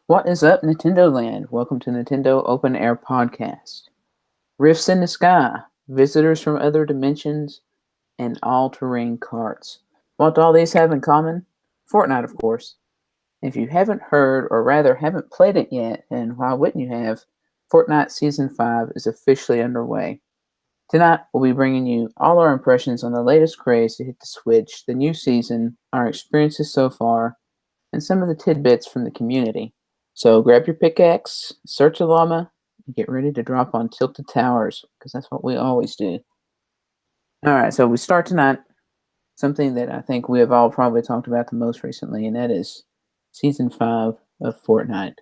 What is up, Nintendo Land? Welcome to Nintendo Open Air Podcast. Rifts in the sky, visitors from other dimensions, and all-terrain carts. What do all these have in common? Fortnite, of course. If you haven't heard, or rather haven't played it yet, then why wouldn't you have? Fortnite Season 5 is officially underway. Tonight, we'll be bringing you all our impressions on the latest craze to hit the Switch, the new season, our experiences so far, and some of the tidbits from the community. So grab your pickaxe, search a llama, and get ready to drop on Tilted Towers, because that's what we always do. Alright, so we start tonight, something that I think we have all probably talked about the most recently, and that is Season 5 of Fortnite.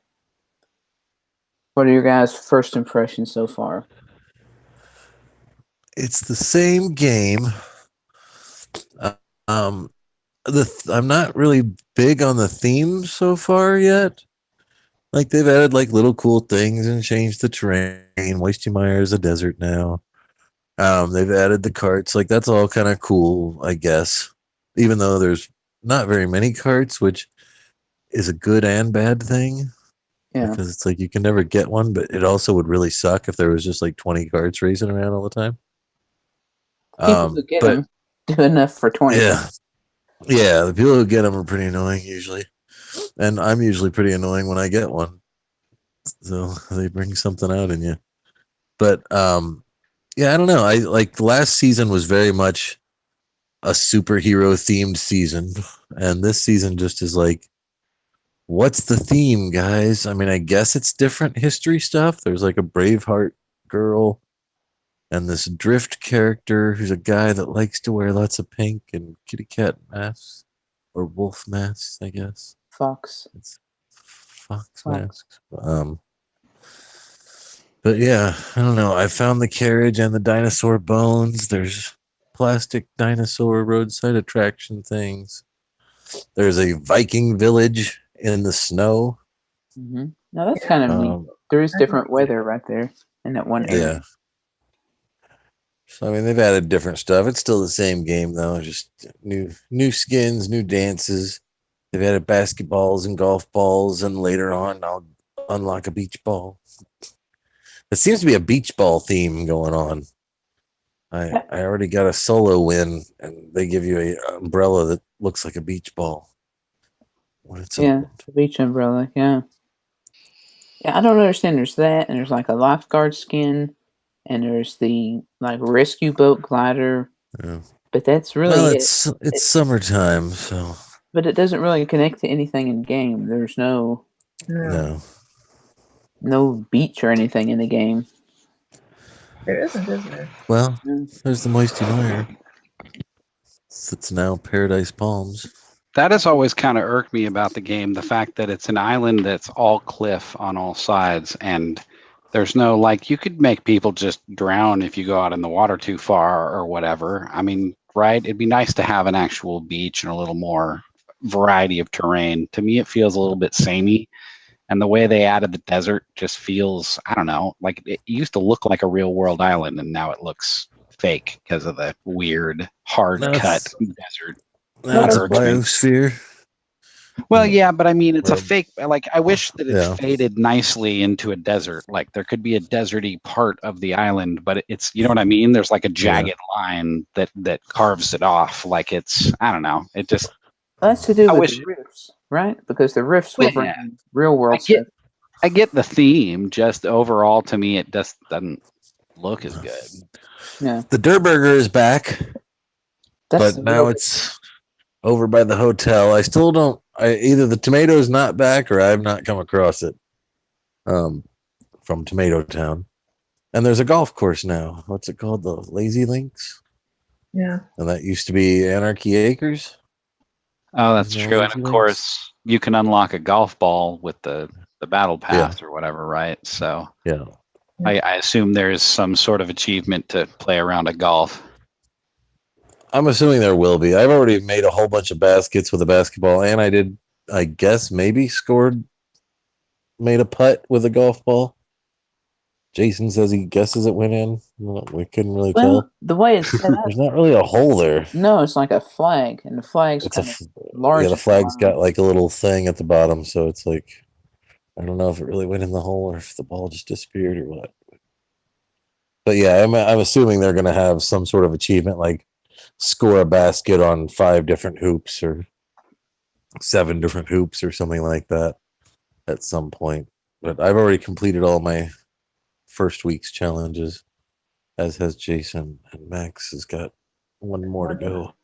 What are your guys' first impressions so far? It's the same game. I'm not really big on the theme so far yet. Like they've added like little cool things and changed the terrain. Wastemire is a desert now. They've added the carts. Like that's all kind of cool, I guess. Even though there's not very many carts, which is a good and bad thing. Yeah. Because it's like you can never get one, but it also would really suck if there was just like 20 carts racing around all the time. People who get them do enough for 20. Yeah. Yeah, the people who get them are pretty annoying usually. And I'm usually pretty annoying when I get one. So they bring something out in you. But yeah, I don't know. I like last season was very much a superhero themed season. And this season just is like, what's the theme, guys? I mean, I guess it's different history stuff. There's like a Braveheart girl and this Drift character who's a guy that likes to wear lots of pink and kitty cat masks or wolf masks, I guess. Fox. It's fox masks. But yeah, I don't know. I found the carriage and the dinosaur bones. There's plastic dinosaur roadside attraction things. There's a Viking village in the snow. Mm-hmm. Now that's kind of neat. There is different weather right there in that one area. Yeah. So I mean, they've added different stuff. It's still the same game though, just new skins, new dances. They've added basketballs and golf balls, and later on, I'll unlock a beach ball. There seems to be a beach ball theme going on. I already got a solo win, and they give you an umbrella that looks like a beach ball. Yeah, the beach umbrella, yeah. Yeah, I don't understand. There's that, and there's like a lifeguard skin, and there's the like rescue boat glider. Yeah. But that's really it's summertime, so. But it doesn't really connect to anything in game. There's no beach or anything in the game. There isn't, is there? Well, there's the Moisty It's now Paradise Palms. That has always kind of irked me about the game, the fact that it's an island that's all cliff on all sides, and there's no, like, you could make people just drown if you go out in the water too far or whatever. I mean, right? It'd be nice to have an actual beach and a little more variety of terrain. To me, it feels a little bit samey. And the way they added the desert just feels, I don't know, like it used to look like a real world island, and now it looks fake because of the weird, hard cut desert. That's a biosphere. Well, yeah, but I mean, it's a fake. Like, I wish that it faded nicely into a desert. Like, there could be a deserty part of the island, but it's, you know what I mean? There's like a jagged line that carves it off. Like, it's, I don't know. It just. Well, that's to do with the rifts, right? Because the rifts will bring real world stuff. I get the theme. Just overall, to me, it just doesn't look as good. Yeah. The Durburger is back, but now it's over by the hotel. I still don't. Either the tomato's not back or I've not come across it. From Tomato Town, and there's a golf course now. What's it called? The Lazy Lynx. Yeah. And that used to be Anarchy Acres. Oh, that's true. And of course, you can unlock a golf ball with the battle pass or whatever, right? So yeah, I assume there's some sort of achievement to play around at golf. I'm assuming there will be. I've already made a whole bunch of baskets with a basketball, and I did, I guess, maybe made a putt with a golf ball. Jason says he guesses it went in. We couldn't really tell. The way it's set up, there's not really a hole there. No, it's like a flag, and the flag's kind of large. Yeah, the flag's got like a little thing at the bottom, so it's like I don't know if it really went in the hole or if the ball just disappeared or what. But yeah, I'm assuming they're going to have some sort of achievement like score a basket on 5 different hoops or 7 different hoops or something like that at some point. But I've already completed all my first week's challenges, as has Jason, and Max has got one more to go.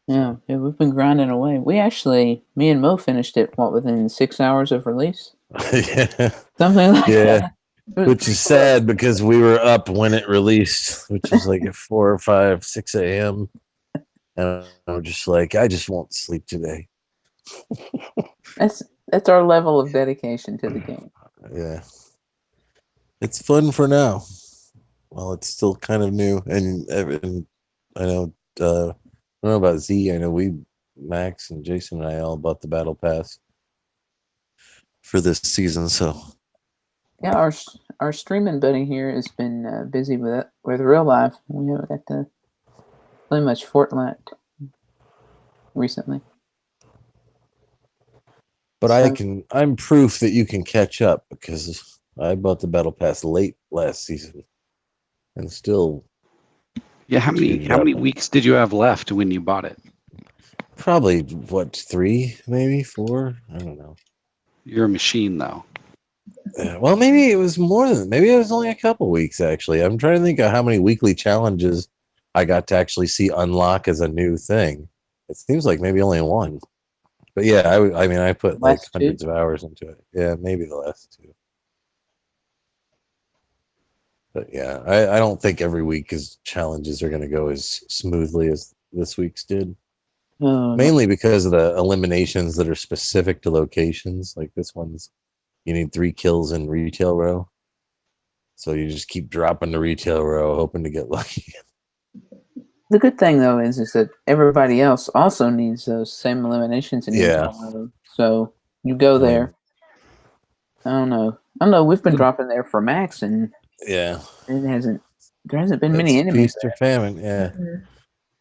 Yeah, we've been grinding away. Me and Mo finished it, within 6 hours of release? Yeah. Something like Yeah. that. It was Which pretty is close. sad because we were up when it released, which was like at 4 or 5, 6 a.m. And I'm just like, I just won't sleep today. That's our level of dedication to the game. Yeah. It's fun for now. Well, it's still kind of new. And I know, I don't know about Z. I know Max and Jason and I all bought the Battle Pass for this season. So, Yeah, our streaming buddy here has been busy with real life. We haven't got to play much Fortnite recently. but So- I'm proof that you can catch up because I bought the Battle Pass late last season and still. Yeah, how many weeks did you have left when you bought it? Probably 3, maybe 4. I don't know. You're a machine, though. Yeah, well, maybe it was more than. Maybe it was only a couple weeks actually. I'm trying to think of how many weekly challenges I got to actually see unlock as a new thing. It seems like maybe only one. But yeah, I mean, I put like Last 2? hundreds of hours into it. Yeah, maybe the last 2. But yeah, I don't think every week challenges are going to go as smoothly as this week's did. Oh, no. Mainly because of the eliminations that are specific to locations. Like this one's, you need 3 kills in retail row. So you just keep dropping the retail row, hoping to get lucky. The good thing though is that everybody else also needs those same eliminations in Yeah. retail mode. So you go there. I don't know. We've been dropping there for Max, and Yeah. there hasn't been many It's enemies feast or famine. Yeah. Mhm.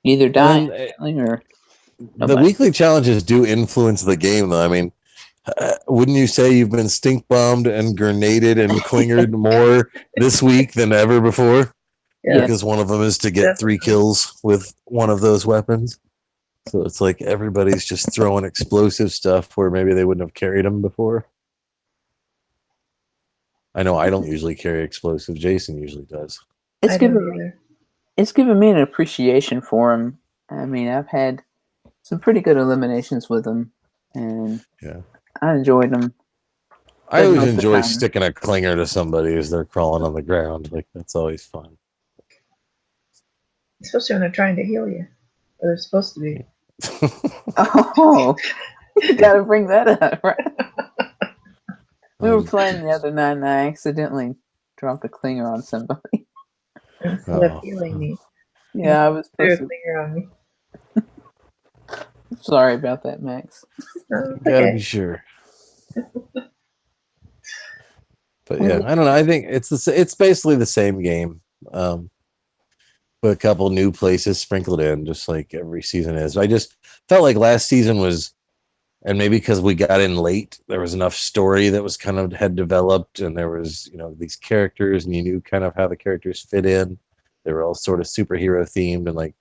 either dying then, instantly or The nobody. weekly challenges do influence the game, though. I mean, wouldn't you say you've been stink bombed and grenaded and clingered more this week than ever before? Yeah. Because one of them is to get 3 kills with one of those weapons. So it's like everybody's just throwing explosive stuff where maybe they wouldn't have carried them before. I know I don't usually carry explosives. Jason usually does. It's I don't given either. it's given me an appreciation for him. I mean, I've had some pretty good eliminations with him, and Yeah. I enjoyed them. I But always most of the enjoy time- sticking a clinger to somebody as they're crawling on the ground. Like, that's always fun. Especially when they're trying to heal you. Or they're supposed to be. Oh, you gotta bring that up, right? We were playing the other night, and I accidentally dropped a clinger on somebody. Instead of healing me. Yeah, I was Threw a supposed to. finger on me. Sorry about that, Max. No, it's Gotta okay. be sure. But yeah, I don't know. I think it's basically the same game, with a couple new places sprinkled in, just like every season is. I just felt like last season was, and maybe because we got in late, there was enough story that was kind of had developed, and there was these characters, and you knew kind of how the characters fit in. They were all sort of superhero themed, and like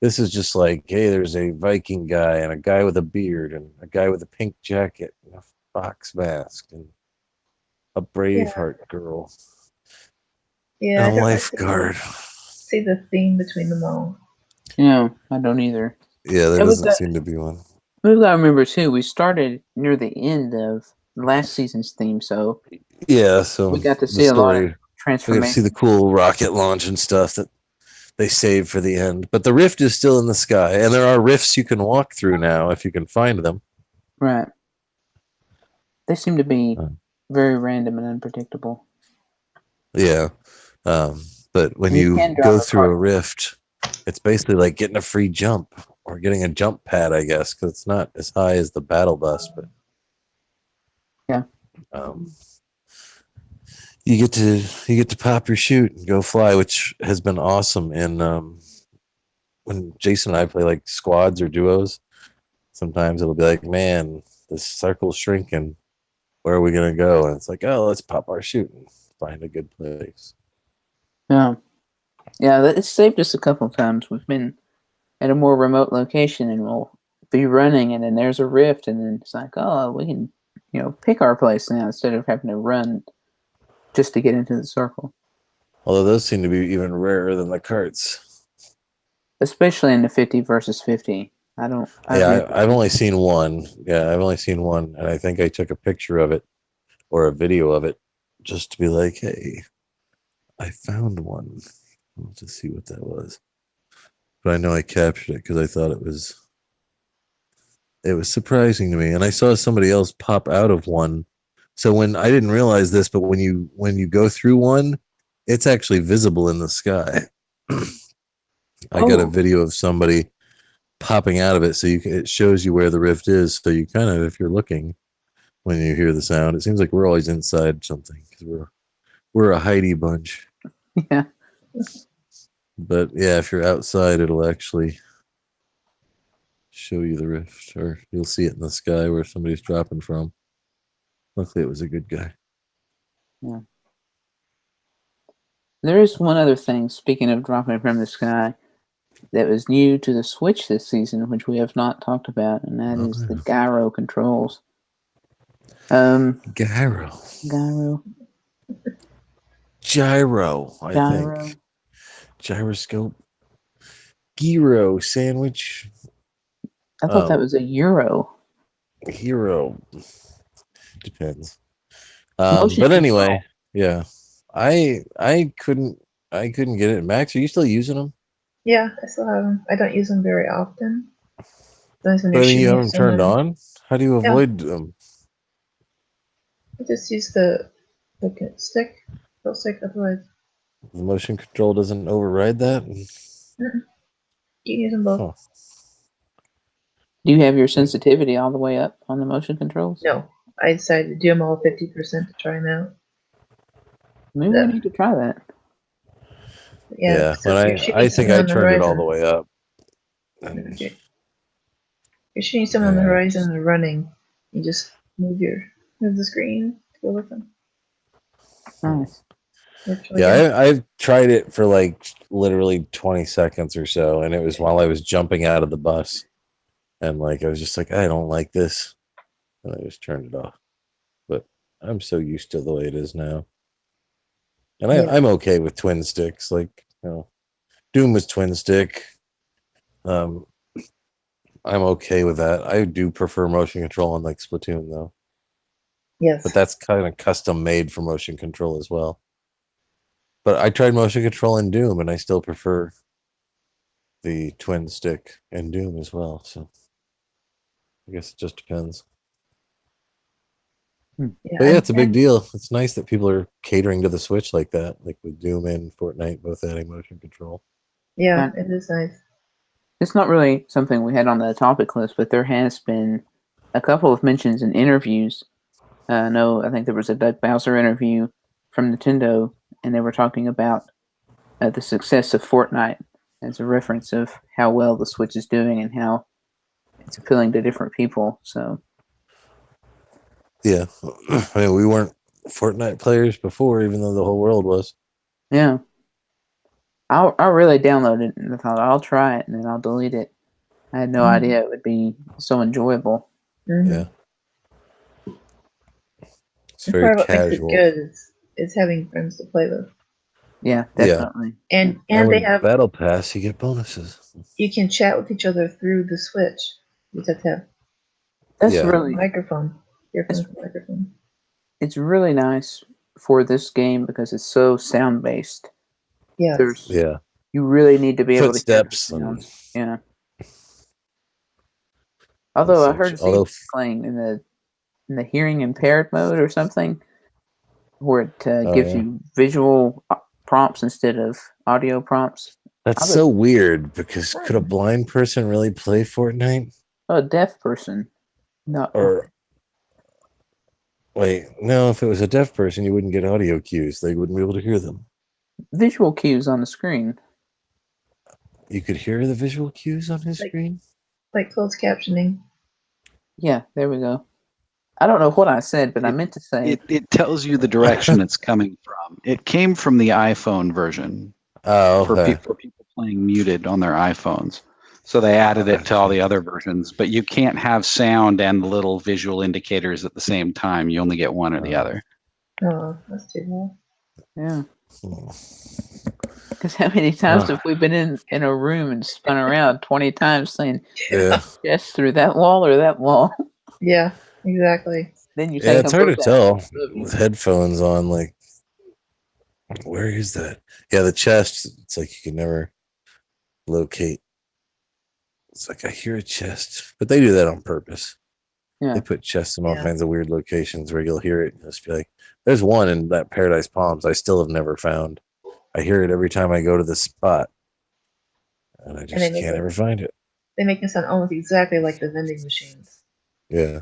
this is just like, hey, there's a Viking guy and a guy with a beard and a guy with a pink jacket and a fox mask and a Braveheart girl. Yeah, And I a don't lifeguard. see the theme between them all. Yeah, I don't either. Yeah, there Yeah, doesn't seem to be one. We've got to remember too. We started near the end of last season's theme, so Yeah, so we got to the see a lot of story. We got to see transformation. the cool rocket launch and stuff that they saved for the end. But the rift is still in the sky, and there are rifts you can walk through now if you can find them. Right. They seem to be Uh. very random and unpredictable. Yeah, but when You you can drop go a through a card. rift, it's basically like getting a free jump or getting a jump pad, I guess, because it's not as high as the battle bus, but Yeah. You get to pop your chute and go fly, which has been awesome. And when Jason and I play like squads or duos, sometimes it'll be like, man, this circle's shrinking. where are we gonna go? And it's like, oh, let's pop our chute and find a good place. Yeah. Yeah, it's saved us a couple of times. We've been at a more remote location and we'll be running and then there's a rift and then it's like, oh, we can, pick our place now instead of having to run just to get into the circle. Although those seem to be even rarer than the carts. Especially in the 50 versus 50. I've only seen one. Yeah, I've only seen one, and I think I took a picture of it or a video of it just to be like, hey, I found one. Let's just see what that was. But I know I captured it because I thought it was surprising to me. And I saw somebody else pop out of one. So when I didn't realize this, but when you go through one, it's actually visible in the sky. I got a video of somebody popping out of it, so it shows you where the rift is. So you kind of, if you're looking, when you hear the sound, it seems like we're always inside something because we're a hidey bunch. Yeah. But yeah, if you're outside, it'll actually show you the rift, or you'll see it in the sky where somebody's dropping from. Luckily, it was a good guy. Yeah. There is one other thing, speaking of dropping from the sky, that was new to the Switch this season, which we have not talked about, and that is the gyro controls. Gyro. I think. Gyroscope. Gyro sandwich. I thought that was a euro. Hero. Depends. Motion But anyway, control. yeah. I couldn't get it. Max, are you still using them? Yeah, I still have them. I don't use them very often. Sometimes when But you're you have them shooting turned someone, on? How do you avoid them? I just use the stick, control stick. Otherwise, The motion control doesn't override that? you can use them both. Huh. Do you have your sensitivity all the way up on the motion controls? No, I decided to do them all 50% to try them out. Maybe we need to try that. Yeah, When I think I turned it all the way up. And You're shooting someone on the horizon and they're running. You just move the screen to go with them. Nice. I've tried it for like literally 20 seconds or so, and it was while I was jumping out of the bus, and like I was just like, I don't like this, and I just turned it off. But I'm so used to the way it is now, and I'm okay with twin sticks. Like, Doom was twin stick. I'm okay with that. I do prefer motion control on like Splatoon though. Yes. But that's kind of custom made for motion control as well. But I tried motion control in Doom, and I still prefer the twin stick in Doom as well. So I guess it just depends. Yeah, but yeah, it's a big deal. It's nice that people are catering to the Switch like that, like with Doom and Fortnite both adding motion control. Yeah, it is nice. It's not really something we had on the topic list, but there has been a couple of mentions in interviews. I think there was a Doug Bowser interview from Nintendo, and they were talking about the success of Fortnite as a reference of how well the Switch is doing and how it's appealing to different people. So, yeah, I mean, we weren't Fortnite players before, even though the whole world was. Yeah, I really downloaded it and I thought I'll try it and then I'll delete it. I had no idea it would be so enjoyable. Mm-hmm. Yeah, it's very casual. What makes it good is having friends to play with. Yeah, definitely. And they have Battle Pass. You get bonuses. You can chat with each other through the Switch. You just have to have really microphone. Microphone. It's really nice for this game because it's so sound based. Yes. You really need to be able to hear the sounds. Yeah. Although I heard Z playing in the hearing impaired mode or something, where it gives you visual prompts instead of audio prompts. That's so weird because could a blind person really play Fortnite? Oh, a deaf person. Wait, no, if it was a deaf person, you wouldn't get audio cues. They wouldn't be able to hear them. Visual cues on the screen. You could hear the visual cues on his screen? Like closed captioning. Yeah, there we go. I don't know what I said, but I meant to say It tells you the direction it's coming from. It came from the iPhone version Oh, for okay. people playing muted on their iPhones. So they added it to all the other versions, but you can't have sound and little visual indicators at the same time. You only get one or the other. Oh, that's too yeah. Hmm. Because how many times have we been in a room and spun around 20 times saying, Yeah. yes, through that wall or that wall? Yeah, exactly. Then you Yeah, take it's them hard to both out. tell Love you. with headphones on. Like, where is that? Yeah, the chest. It's like you can never locate. It's like I hear a chest, but they do that on purpose. Yeah. They put chests in all Yeah. kinds of weird locations where you'll hear it and just be like, "There's one in that Paradise Palms I still have never found. I hear it every time I go to the spot, and I they just make can't it- ever find it." They make it sound almost exactly like the vending machines. Yeah.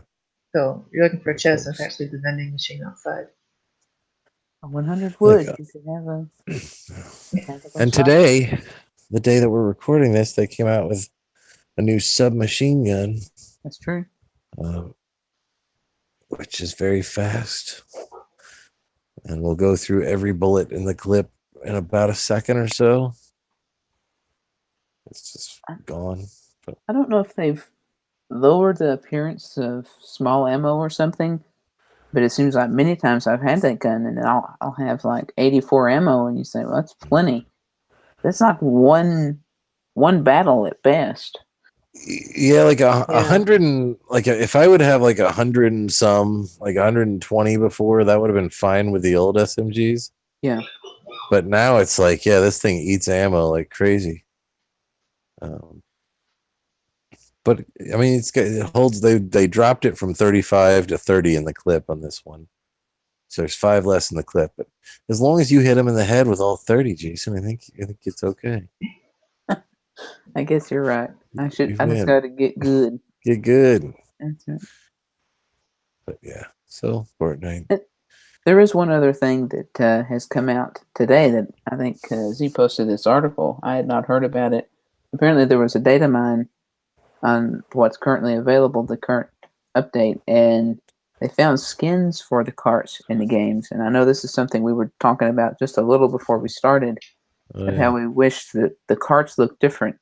So you're looking for a chest, and it's actually the vending machine outside. 100 wood. Like, You could have a. and today, the day that we're recording this, they came out with a new submachine gun, That's true. which is very fast, and we'll go through every bullet in the clip in about a second or so. It's just gone. But I don't know if they've lowered the appearance of small ammo or something, but it seems like many times I've had that gun and I'll have like 84 ammo, and you say, well, that's plenty. That's like one battle at best. yeah, like a Yeah. 100 and like if I would have like 100 and some, like 120 before, that would have been fine with the old SMGs. Yeah. But now it's like, yeah, this thing eats ammo like crazy. But I mean, it holds. They dropped it from 35 to 30 in the clip on this one, so there's 5 less in the clip. But as long as you hit him in the head with all 30, Jason, I think it's okay. I guess you're right. I just win. got to get good. Get good. That's it. But yeah, so Fortnite. There is one other thing that has come out today that I think Z posted this article. I had not heard about it. Apparently, there was a data mine on what's currently available, the current update, and they found skins for the carts in the games. And I know this is something we were talking about just a little before we started, Oh, how we wish that the carts looked different.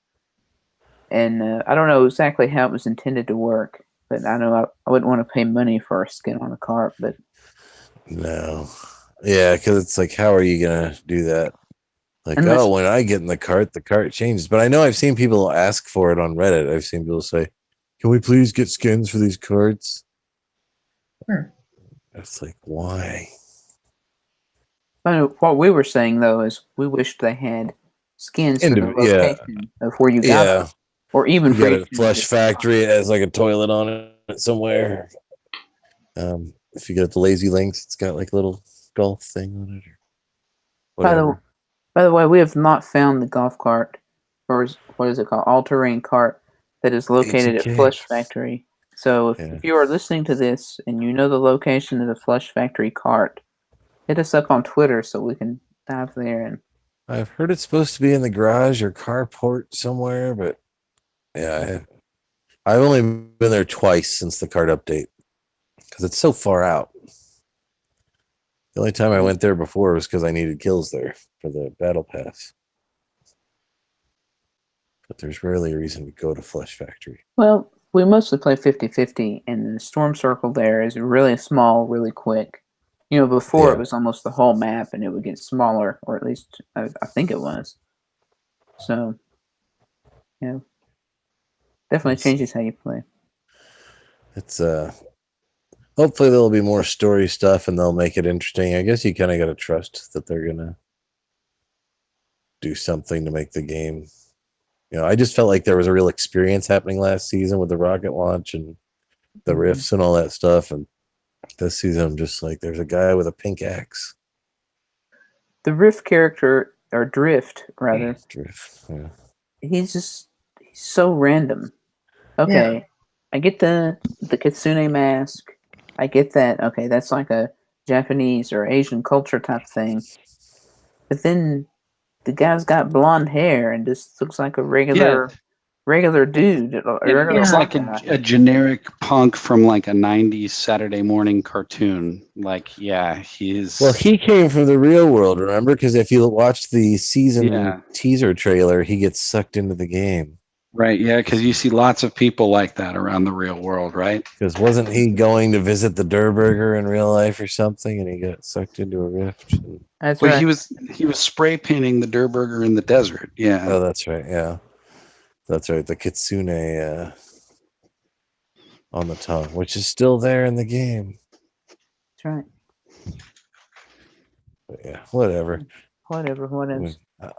And I don't know exactly how it was intended to work, but I know I wouldn't want to pay money for a skin on a cart, but no. Yeah, because it's like, how are you going to do that? Like, unless, when I get in the cart changes. But I know I've seen people ask for it on Reddit. I've seen people say, can we please get skins for these carts? It's like, why? what we were saying, though, is we wished they had skins for the location of where you got them. Or even you got a Flush Factory, it has like a toilet on it somewhere. If you get the Lazy Lynx, it's got like a little golf thing on it. Or whatever. By the way, we have not found the golf cart, or what is it called, all-terrain cart that is located at Flush Factory. So if you are listening to this and you know the location of the Flush Factory cart, hit us up on Twitter so we can dive there. And I've heard it's supposed to be in the garage or carport somewhere, but yeah, I've only been there twice since the cart update because it's so far out. The only time I went there before was because I needed kills there for the battle pass. But there's rarely a reason to go to Flush Factory. Well, we mostly play 50-50, and the storm circle there is really small, really quick. You know, before it was almost the whole map, and it would get smaller, or at least I think it was. So, yeah, definitely changes how you play. It's hopefully there'll be more story stuff and they'll make it interesting. I guess you kind of got to trust that they're gonna do something to make the game. You know, I just felt like there was a real experience happening last season with the rocket launch and the rifts and all that stuff, and this season I'm just like, there's a guy with a pink axe. The Rift character, or Drift rather, Yeah. he's so random. Okay, I get the kitsune mask. I get that. Okay, that's like a Japanese or Asian culture type thing. But then the guy's got blonde hair and just looks like a regular regular dude. It looks like a generic punk from like a 90s Saturday morning cartoon. Like, yeah, he's... Well, he came from the real world, remember? Because if you watch the season teaser trailer, he gets sucked into the game. Right, yeah, because you see lots of people like that around the real world, right? Because wasn't he going to visit the Durburger in real life or something, and he got sucked into a rift? That's Well, right. he was spray painting the Durburger in the desert. Yeah. Oh, that's right. Yeah, that's right. The kitsune on the tongue, which is still there in the game. That's right. But yeah, whatever. Whatever.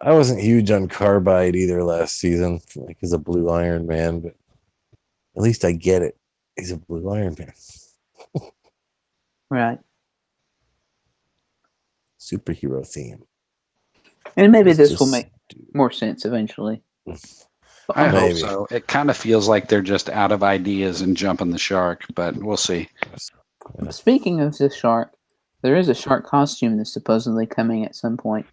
I wasn't huge on Carbide either last season, like as a Blue Iron Man, but at least I get it. He's a Blue Iron Man. Right. Superhero theme. And maybe this will make more sense eventually. I hope Maybe. so. It kind of feels like they're just out of ideas and jumping the shark, but we'll see. Yeah. Speaking of the shark, there is a shark costume that's supposedly coming at some point.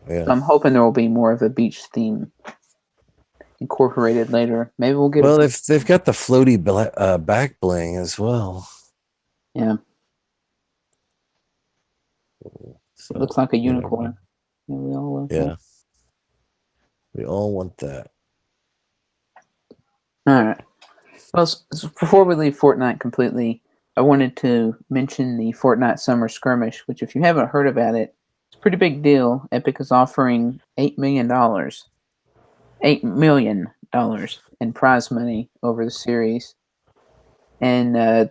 Yeah. So I'm hoping there will be more of a beach theme incorporated later. Maybe we'll get. Well, they've got the floaty back bling as well. Yeah. So, It looks like a unicorn. Yeah, we all love that. We all want that. All right. Well, before we leave Fortnite completely, I wanted to mention the Fortnite Summer Skirmish, which, if you haven't heard about it, it's a pretty big deal. Epic is offering $8 million in prize money over the series. And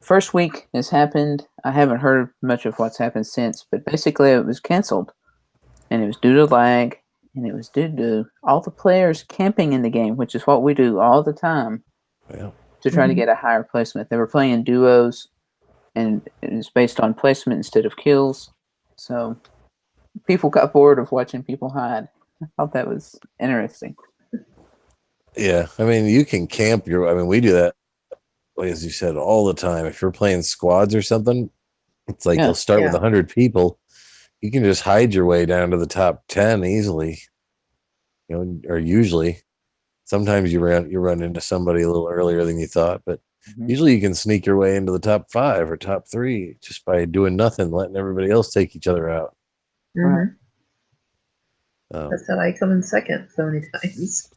first week has happened. I haven't heard much of what's happened since, but basically it was canceled. And it was due to lag, and it was due to all the players camping in the game, which is what we do all the time. Yeah. To try to get a higher placement. They were playing duos, and it was based on placement instead of kills. So people got bored of watching people hide. I thought that was interesting. Yeah. I mean, you can camp we do that, as you said, all the time. If you're playing squads or something, it's like you'll start with 100 people. You can just hide your way down to the top 10 easily. Or usually. Sometimes you run into somebody a little earlier than you thought, but usually you can sneak your way into the top 5 or top 3 just by doing nothing, letting everybody else take each other out. Mm-hmm. That's how I come in second so many times.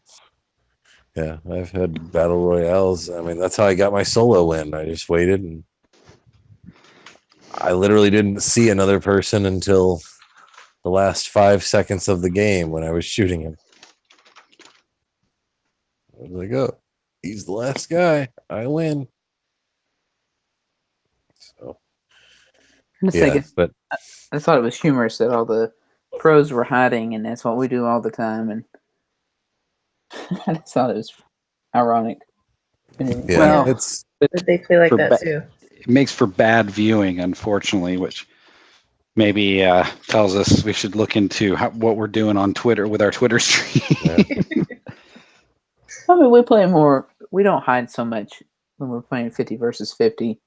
Yeah, I've had battle royales. I mean, that's how I got my solo win. I just waited, and I literally didn't see another person until the last 5 seconds of the game when I was shooting him. I was like, oh, he's the last guy. I win. So, but I thought it was humorous that all the pros were hiding, and that's what we do all the time. And I just thought it was ironic. Yeah, but they play like that too. It makes for bad viewing, unfortunately, which maybe tells us we should look into what we're doing on Twitter with our Twitter stream. I mean, we play more. We don't hide so much when we're playing 50 versus 50.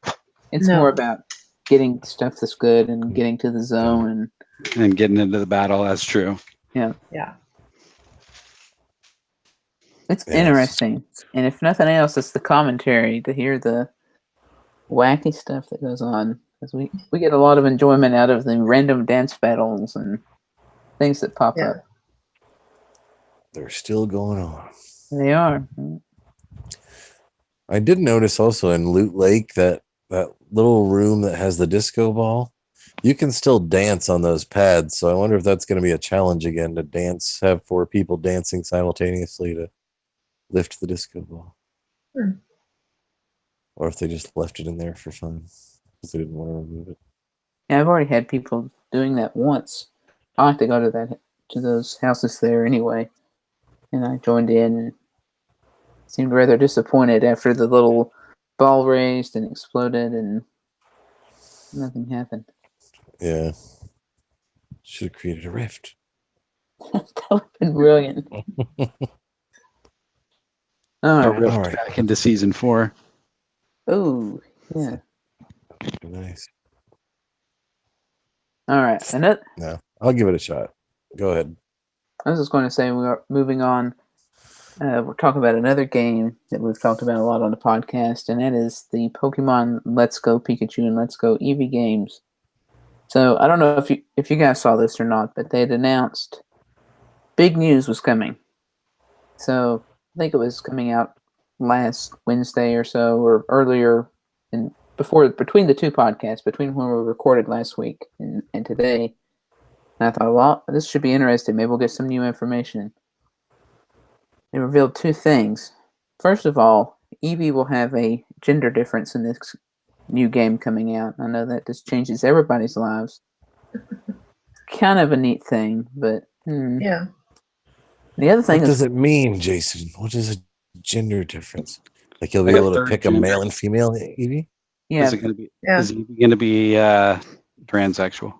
It's more about getting stuff that's good and getting to the zone and getting into the battle. That's true. Yeah. Yeah. It's interesting. And if nothing else, it's the commentary to hear the wacky stuff that goes on. Because we get a lot of enjoyment out of the random dance battles and things that pop up. They're still going on. They are. I did notice also in Loot Lake that little room that has the disco ball, you can still dance on those pads. So I wonder if that's going to be a challenge again to have 4 people dancing simultaneously to lift the disco ball. Or if they just left it in there for fun because they didn't want to remove it. Yeah, I've already had people doing that once. I like to go to those houses there anyway. And I joined in and seemed rather disappointed after the little ball raised and exploded and nothing happened. Yeah. Should have created a rift. That would have been brilliant. A rift back into season 4. Oh, yeah. Nice. All right. No, I'll give it a shot. Go ahead. I was just going to say we are moving on. we're talking about another game that we've talked about a lot on the podcast, and that is the Pokemon Let's Go Pikachu and Let's Go Eevee games. So I don't know if you guys saw this or not, but they had announced big news was coming. So I think it was coming out last Wednesday or so, or earlier, and between the two podcasts, between when we recorded last week and today. And I thought, well, this should be interesting. Maybe we'll get some new information. They revealed two things. First of all, Eevee will have a gender difference in this new game coming out. I know that this changes everybody's lives. Kind of a neat thing, but Yeah. The other thing What is, does it mean, Jason? What is a gender difference? Like you'll be Like able to third pick a gender. male and female, Evie? yeah, Is it going to be? Yeah. Is he going to be transsexual?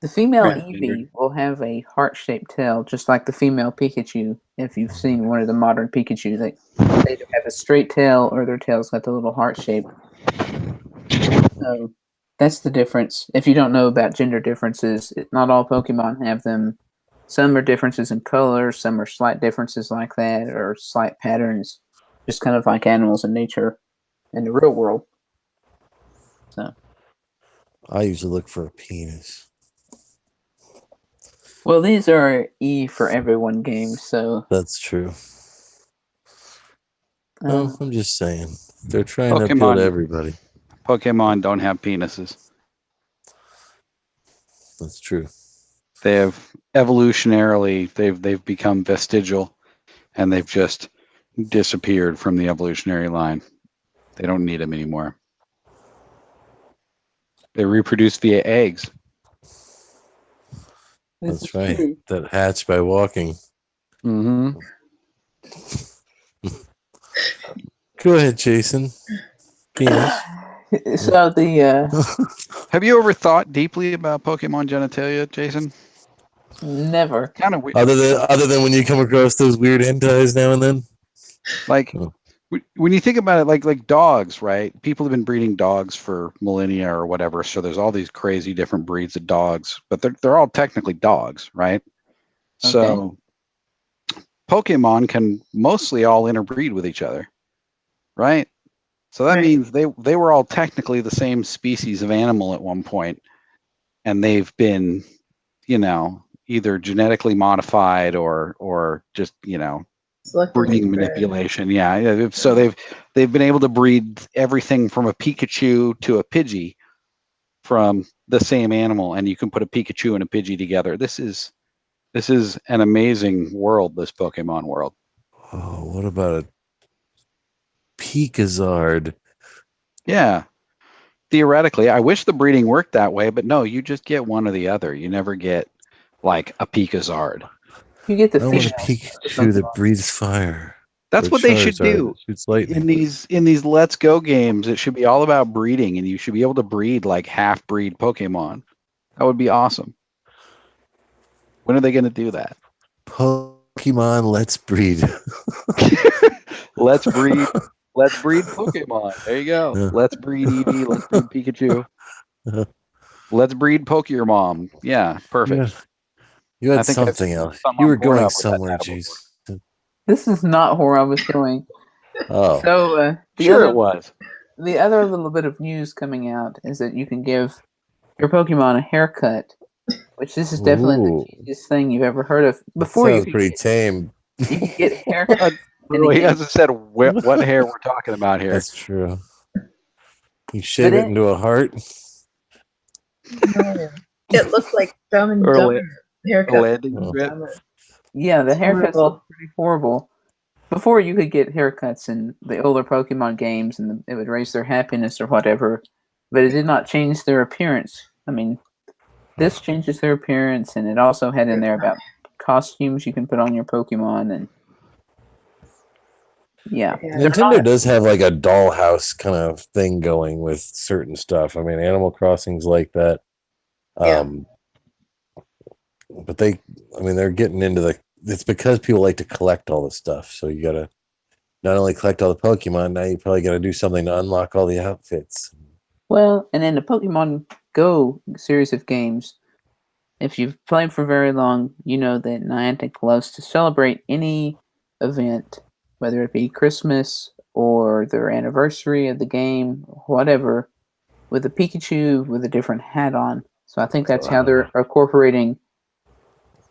the female Transgendered. Eevee will have a heart-shaped tail, just like the female Pikachu. If you've seen one of the modern Pikachu, they either have a straight tail or their tail's got the little heart shape. So that's the difference. If you don't know about gender differences, not all Pokemon have them. Some are differences in color, some are slight differences like that, or slight patterns, just kind of like animals in nature in the real world. So, I usually look for a penis. well, these are E for everyone games, so That's true. Well, I'm just saying. They're trying to appeal Pokemon. to everybody. Pokemon don't have penises. That's true. They have evolutionarily they've become vestigial, and they've just disappeared from the evolutionary line. They don't need them anymore. They reproduce via eggs. this That's is right. true. That hatch by walking. Mm-hmm. Go ahead, Jason. Penis. So Have you ever thought deeply about Pokemon genitalia, Jason? never. Kind of weird. other than when you come across those weird hentais now and then. Like Oh. when you think about it, like dogs, right? People have been breeding dogs for millennia or whatever. So there's all these crazy different breeds of dogs, but they're all technically dogs, right? Okay. So Pokemon can mostly all interbreed with each other, right? So that Right. means they were all technically the same species of animal at one point, and they've been, either genetically modified or just, Selectively breeding bred. manipulation. Yeah. So they've been able to breed everything from a Pikachu to a Pidgey from the same animal, and you can put a Pikachu and a Pidgey together. This is an amazing world, this Pokemon world. Oh, what about a Pekazard? Yeah. Theoretically, I wish the breeding worked that way, but no, you just get one or the other. You never get like a Pekazard. You get the I want a female. Pikachu that breathes fire. That's Or what they should Charizard do. that shoots lightning. In these Let's Go games. It should be all about breeding, and you should be able to breed like half breed Pokemon. That would be awesome. When are they going to do that? Pokemon, let's breed. Let's breed. Let's breed Pokemon. There you go. Yeah. Let's breed Eevee. Let's breed Pikachu. Let's breed Pokemon. Yeah, perfect. You had I think I've something seen else. some You on were going Pornhub with that somewhere, title Jason. This is not where I was going. Oh, So Sure, it was. the other little bit of news coming out is that you can give your Pokemon a haircut, which this is definitely Ooh. the cheesiest thing you've ever heard of. that Before sounds pretty tame. you could get haircuts. Well, he again- hasn't said what hair we're talking about here. That's true. You shave But it into a heart. No. It looked like Dumb and Or a Dumber A haircut. landing Oh. strip. Yeah, the haircuts Horrible. look pretty horrible. Before you could get haircuts in the older Pokemon games, and it would raise their happiness or whatever, but it did not change their appearance. I mean, this changes their appearance, and it also had in there about costumes you can put on your Pokemon, and yeah, Yeah. they're Nintendo not- does have like a dollhouse kind of thing going with certain stuff. I mean, Animal Crossing's like that. But they're getting into it's because people like to collect all the stuff. So you got to not only collect all the Pokemon, now you probably got to do something to unlock all the outfits. Well, and in the Pokemon Go series of games, if you've played for very long, you know that Niantic loves to celebrate any event, whether it be Christmas or their anniversary of the game, whatever, with a Pikachu with a different hat on. So I think that's how they're incorporating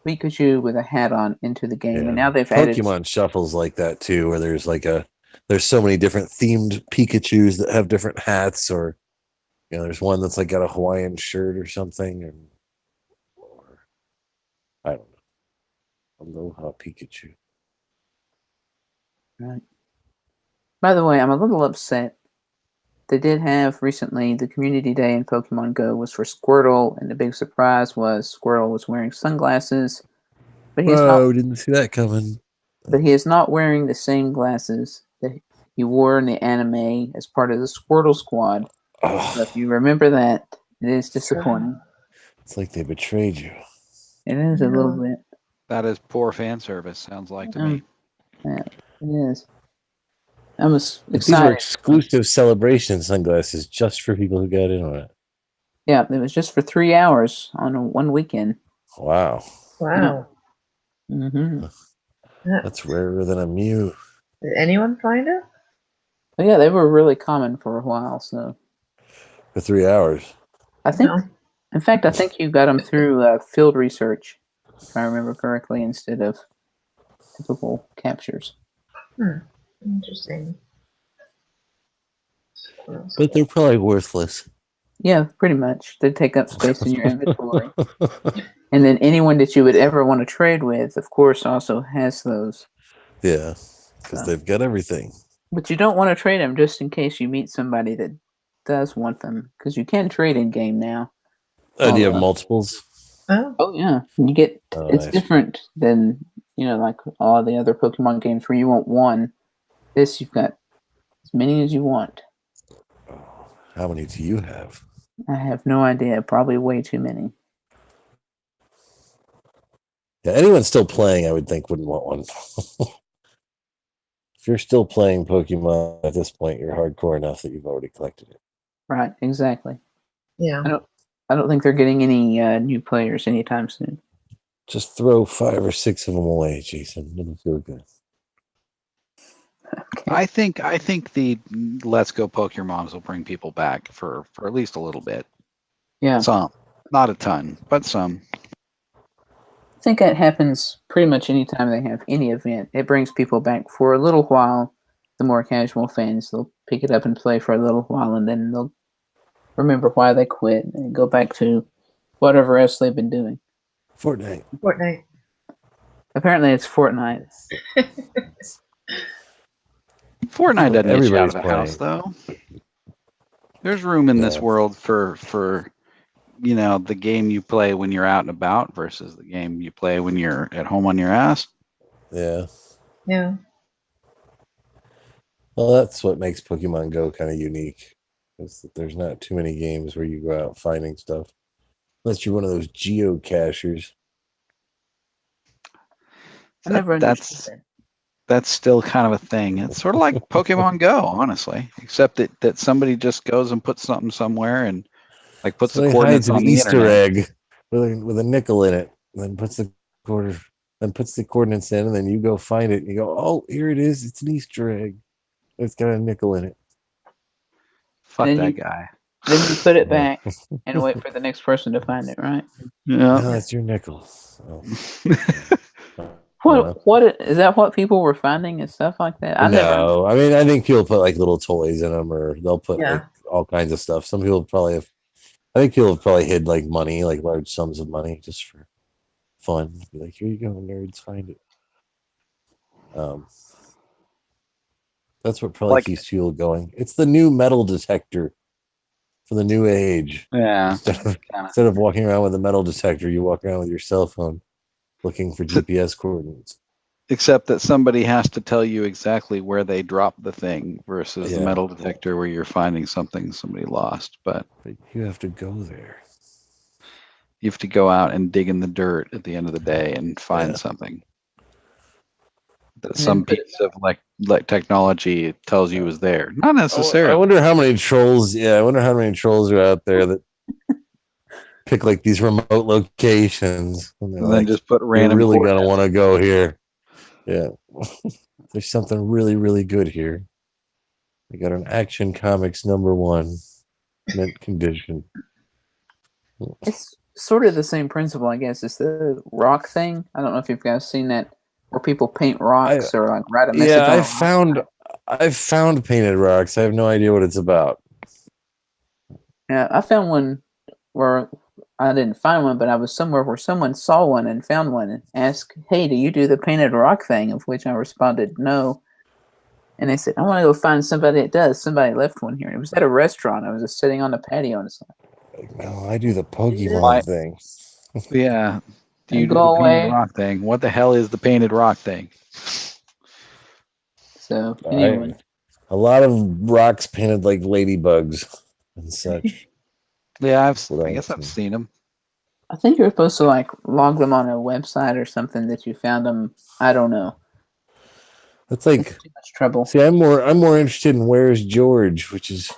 Pikachu with a hat on into the game. Yeah. And now they've added... Pokemon Shuffle's like that too, where there's there's so many different themed Pikachus that have different hats, or there's one that's like got a Hawaiian shirt or something, or I don't know. Aloha Pikachu. Right. By the way, I'm a little upset. They did have recently the Community Day in Pokemon Go was for Squirtle, and the big surprise was Squirtle was wearing sunglasses. But didn't see that coming. But he is not wearing the same glasses that he wore in the anime as part of the Squirtle Squad. So if you remember that, it is disappointing. It's like they betrayed you. It is a little bit. That is poor fan service, sounds like to me. Yeah, it is. I was These were excited. exclusive celebration sunglasses just for people who got in on it. Yeah, it was just for 3 hours on one weekend. Wow. Wow. Mm-hmm. That's rarer than a Mew. Did anyone find it? But yeah, they were really common for a while. So For 3 hours. I think, No. in fact, I think you got them through field research, if I remember correctly, instead of typical captures. Interesting. But they're probably worthless. Yeah, pretty much. They take up space in your inventory. And then anyone that you would ever want to trade with, of course, also has those. Yeah, because So. they've got everything. But you don't want to trade them just in case you meet somebody that does want them, because you can trade in game now. Do you have multiples? Oh, Yeah, you get. It's nice. different than like all the other Pokemon games where you want one. This you've got as many as you want. How many do you have? I have no idea. Probably way too many. Yeah, anyone still playing, I would think, wouldn't want one. If you're still playing Pokemon at this point, you're hardcore enough that you've already collected it. Right. Exactly. yeah. I don't think they're getting any new players anytime soon. Just throw 5 or 6 of them away, Jason. It'll feel good. Okay. I think the Let's Go Pokemoms will bring people back for at least a little bit. Yeah. Some, not a ton, but some. I think that happens pretty much anytime they have any event. It brings people back for a little while. The more casual fans, they'll pick it up and play for a little while, and then they'll remember why they quit and go back to whatever else they've been doing. Fortnite. Apparently, it's Fortnite. Fortnite doesn't get you out Everybody's of the house, though. There's room in this world for the game you play when you're out and about versus the game you play when you're at home on your ass. Yeah. Yeah. Well, that's what makes Pokemon Go kind of unique. Is that there's not too many games where you go out finding stuff. Unless you're one of those geocachers. I never understood that. That's still kind of a thing. It's sort of like Pokemon Go, honestly, except that somebody just goes and puts something somewhere and puts the coordinates on the Easter internet. egg with a nickel in it, and then puts the coordinates in, and then you go find it, and you go, oh, here it is. It's an Easter egg. It's got a nickel in it. Fuck Then that you- guy. Then you put it back and wait for the next person to find it, right? No, Yeah. that's your nickel. Oh. What is that? What people were finding and stuff like that? I never. I mean, I think people put little toys in them, or they'll put Yeah. all kinds of stuff. Some people probably have. I think people have probably hid money, large sums of money, just for fun. Be like, here you go, nerds, find it. That's what probably keeps people going. It's the new metal detector for the new age. Yeah. Instead of walking around with a metal detector, you walk around with your cell phone looking for GPS coordinates. Except that somebody has to tell you exactly where they dropped the thing versus the metal detector where you're finding something somebody lost. But you have to go there. You have to go out and dig in the dirt at the end of the day and find something that some piece of technology tells you is there. Not necessarily. I wonder how many trolls. Yeah, I wonder how many trolls are out there that pick these remote locations, and then just put random. You're really gonna want to go here. Yeah. there's something really, really good here. I got an Action Comics #1 mint condition. It's sort of the same principle, I guess. It's the rock thing. I don't know if you guys seen that, where people paint rocks or like write a message. Yeah, on I've found painted rocks. I have no idea what it's about. Yeah, I found one where I didn't find one, but I was somewhere where someone saw one and found one and asked, "Hey, do you do the painted rock thing?" Of which I responded, "No." And they said, "I want to go find somebody that does." Somebody left one here. It was at a restaurant. I was just sitting on the patio and it's like, No, I do the Pokemon Why- thing. Yeah. Do you do Go the painted away. rock thing? What the hell is the painted rock thing? So anyway. A lot of rocks painted like ladybugs and such. Yeah, What I guess else? I've seen them. I think you're supposed to like log them on a website or something that you found them. I don't know. That's like, It's too much trouble. see, I'm more interested in Where's George, which is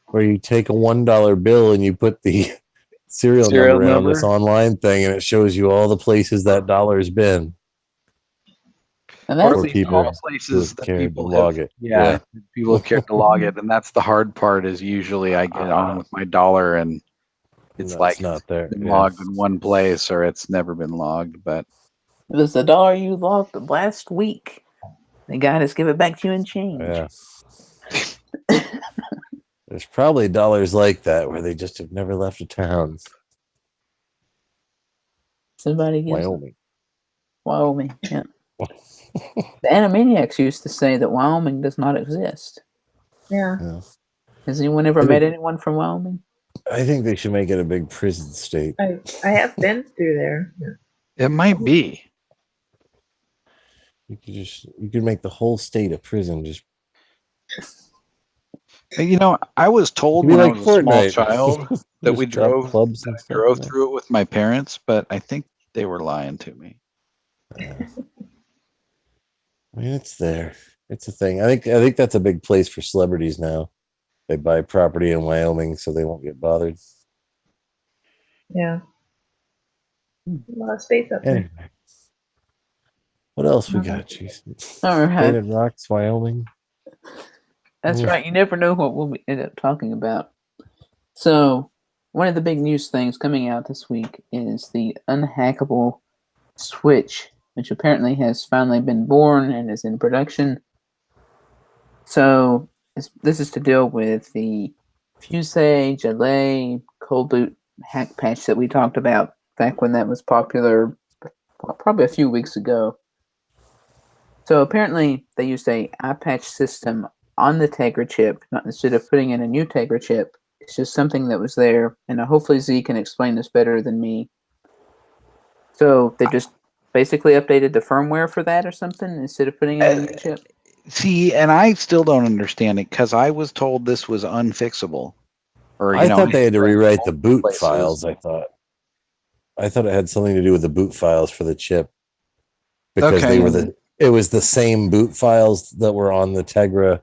where you take a $1 bill and you put the serial number in on this online thing, and it shows you all the places that dollar's been. And Or that's at least people all the who places have that cared to people log have, it. yeah, people have cared to log it, and that's the hard part. Is usually I get on with my dollar, and it's No, like it's not there. been Yeah. logged in one place, or it's never been logged. But it was the dollar you logged last week. The guy just give it back to you in change. Yeah. There's probably dollars like that where they just have never left a town. Somebody gives Wyoming. Yeah. The Animaniacs used to say that Wyoming does not exist. Yeah. Yeah. Has anyone ever met anyone from Wyoming? I think they should make it a big prison state. I have been through there. it might be. You could make the whole state a prison. Just You know, I was told It'd be when I like was a small Fortnite. child that we Just drop drove clubs and stuff. drove through it with my parents, but I think they were lying to me. Yeah. I mean, it's there. It's a thing. I think that's a big place for celebrities now. They buy property in Wyoming so they won't get bothered. Yeah. A lot of space up there. Anyway, what else we got, Jason? All right. Painted Rocks, Wyoming. That's Oof. right. You never know what we'll end up talking about. So, one of the big news things coming out this week is the Unhackable Switch, which apparently has finally been born and is in production. So, this is to deal with the Fusey, Gelée, Cold Boot hack patch that we talked about back when that was popular, probably a few weeks ago. So, apparently, they used a iPatch system on the Tegra chip, not instead of putting in a new Tegra chip. It's just something that was there, and hopefully Z can explain this better than me. So they just basically updated the firmware for that or something instead of putting in a new chip? See, and I still don't understand it because I was told this was unfixable. Or I thought they had to rewrite the boot places. files. I thought it had something to do with the boot files for the chip because it was the same boot files that were on the Tegra,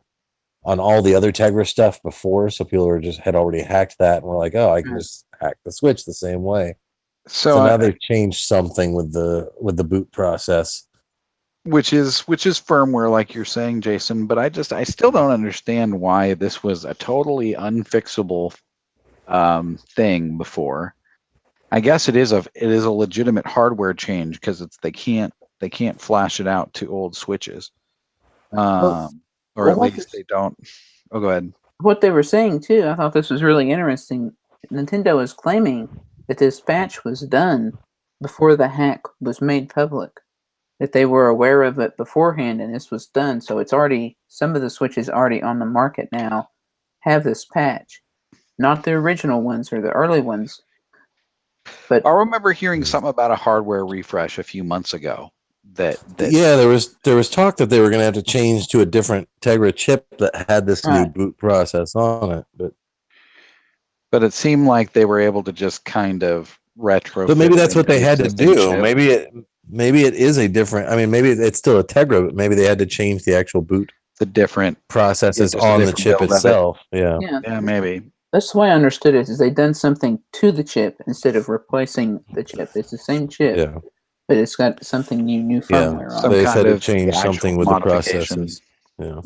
on all the other Tegra stuff before. So people had already hacked that and were like, "Oh, I can just hack the Switch the same way." So now they've changed something with the boot process, which is firmware, like you're saying, Jason. But I still don't understand why this was a totally unfixable thing before. I guess it is a legitimate hardware change because they can't flash it out to old Switches, or at least they don't. Oh, go ahead. What they were saying too, I thought this was really interesting. Nintendo is claiming that this patch was done before the hack was made public, that they were aware of it beforehand and this was done. So it's already, some of the Switches already on the market now have this patch, not the original ones or the early ones. But I remember hearing something about a hardware refresh a few months ago. Yeah, there was talk that they were going to have to change to a different Tegra chip that had this new boot process on it, but it seemed like they were able to just kind of retrofit. But maybe that's what they had to do. Chip. Maybe it is a different. I mean, maybe it's still a Tegra, but maybe they had to change the actual boot, the different processes on the chip itself. Yeah, maybe. That's the way I understood it. Is they done something to the chip instead of replacing the chip. It's the same chip. Yeah. but it's got something new firmware on They it. said it the changed actual something with the modification. processes. Yeah.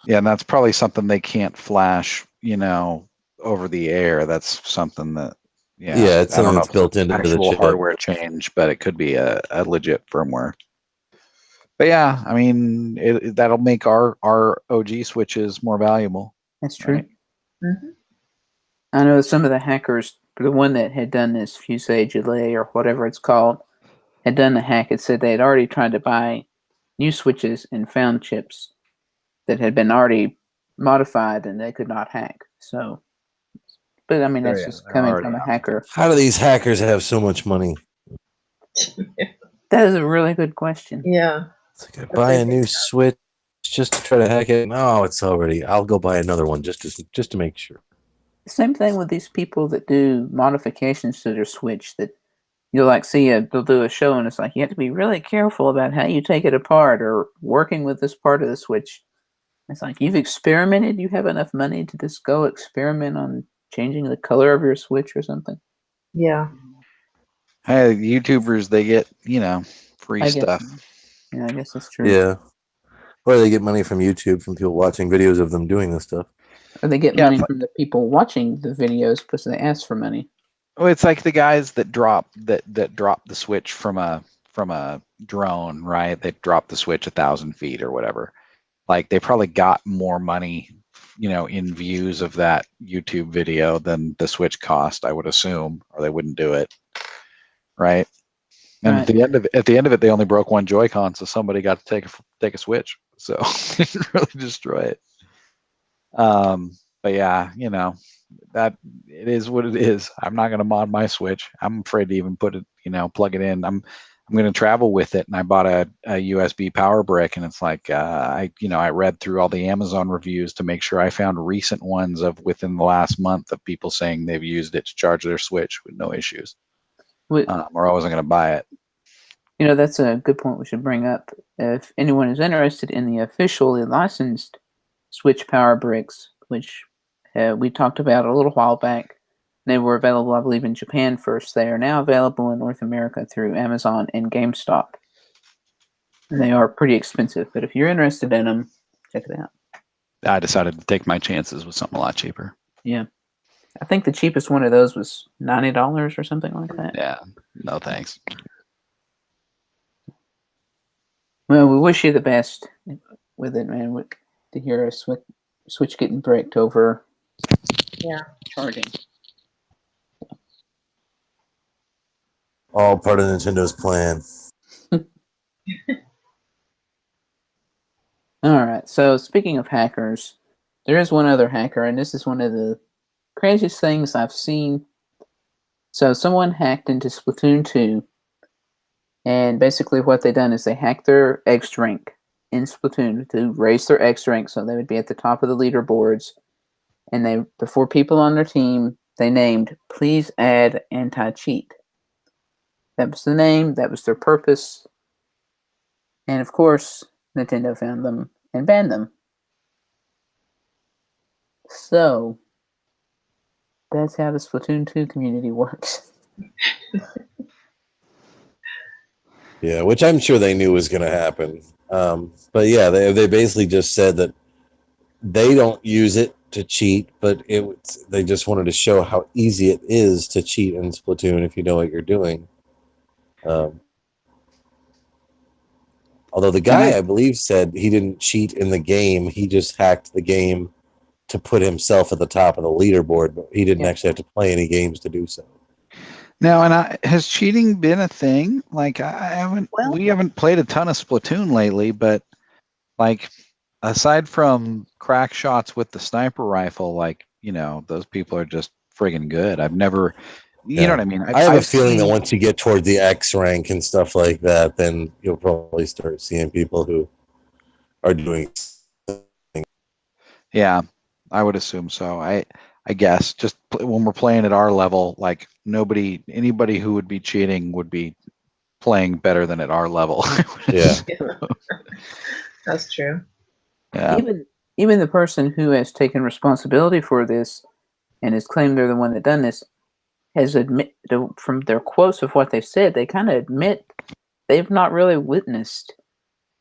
Yeah, and that's probably something they can't flash, over the air. That's something that, Yeah, it's I don't something know that's if it's an built into the actual chip. hardware change, but it could be a legit firmware. But yeah, I mean, that'll make our OG switches more valuable. That's true. Right? Mm-hmm. I know some of the hackers, the one that had done this Fusage Delay or whatever it's called, had done the hack. It said they had already tried to buy new switches and found chips that had been already modified and they could not hack. So, but I mean, that's just coming from a hacker. How do these hackers have so much money? That is a really good question. Yeah. It's like I buy a new Switch just to try to hack it. No, it's already. I'll go buy another one just to make sure. Same thing with these people that do modifications to their Switch that you'll like see they'll do a show and it's like you have to be really careful about how you take it apart or working with this part of the Switch. It's like you've experimented, you have enough money to just go experiment on changing the color of your Switch or something. Yeah. Hey, YouTubers, they get, free I guess. stuff. Yeah, I guess that's true. Yeah. Or they get money from YouTube from people watching videos of them doing this stuff. Or they get Yeah, money from the people watching the videos because they ask for money. Oh, it's like the guys that drop the switch from a drone, right? They drop the switch 1,000 feet or whatever. Like they probably got more money, in views of that YouTube video than the switch cost, I would assume, or they wouldn't do it, right? And Right. at the end of it, they only broke one Joy-Con, so somebody got to take a switch, so they didn't really destroy it. But yeah, that it is what it is. I'm not going to mod my Switch. I'm afraid to even put it, plug it in. I'm going to travel with it, and I bought a USB power brick, and it's like I read through all the Amazon reviews to make sure I found recent ones of within the last month of people saying they've used it to charge their Switch with no issues, or I wasn't going to buy it. That's a good point we should bring up. If anyone is interested in the officially licensed Switch power bricks, which we talked about a little while back, they were available, I believe, in Japan first. They are now available in North America through Amazon and GameStop. And they are pretty expensive, but if you're interested in them, check it out. I decided to take my chances with something a lot cheaper. Yeah. I think the cheapest one of those was $90 or something like that. Yeah. No thanks. Well, we wish you the best with it, man. To hear a Switch getting bricked over charging. All part of Nintendo's plan. All right. So speaking of hackers, there is one other hacker, and this is one of the craziest things I've seen. So someone hacked into Splatoon 2, and basically what they done is they hacked their X rank in Splatoon to raise their X rank so they would be at the top of the leaderboards. And the 4 people on their team, they named "Please Add Anti-Cheat." That was the name. That was their purpose. And of course, Nintendo found them and banned them. So, that's how the Splatoon 2 community works. Yeah, which I'm sure they knew was going to happen. But yeah, they basically just said that they don't use it to cheat, but they just wanted to show how easy it is to cheat in Splatoon if you know what you're doing. Although the guy, I believe, said he didn't cheat in the game. He just hacked the game to put himself at the top of the leaderboard, but he didn't actually have to play any games to do so. Now, has cheating been a thing? Like, we haven't played a ton of Splatoon lately, but like, aside from crack shots with the sniper rifle, like, those people are just friggin' good. I've never, you know what I mean? I have a feeling that once you get toward the X rank and stuff like that, then you'll probably start seeing people who are doing. Yeah, I would assume so. I guess just when we're playing at our level, like anybody who would be cheating would be playing better than at our level. Yeah, that's true. Yeah. Even the person who has taken responsibility for this and has claimed they're the one that done this, has from their quotes of what they've said, they kind of admit they've not really witnessed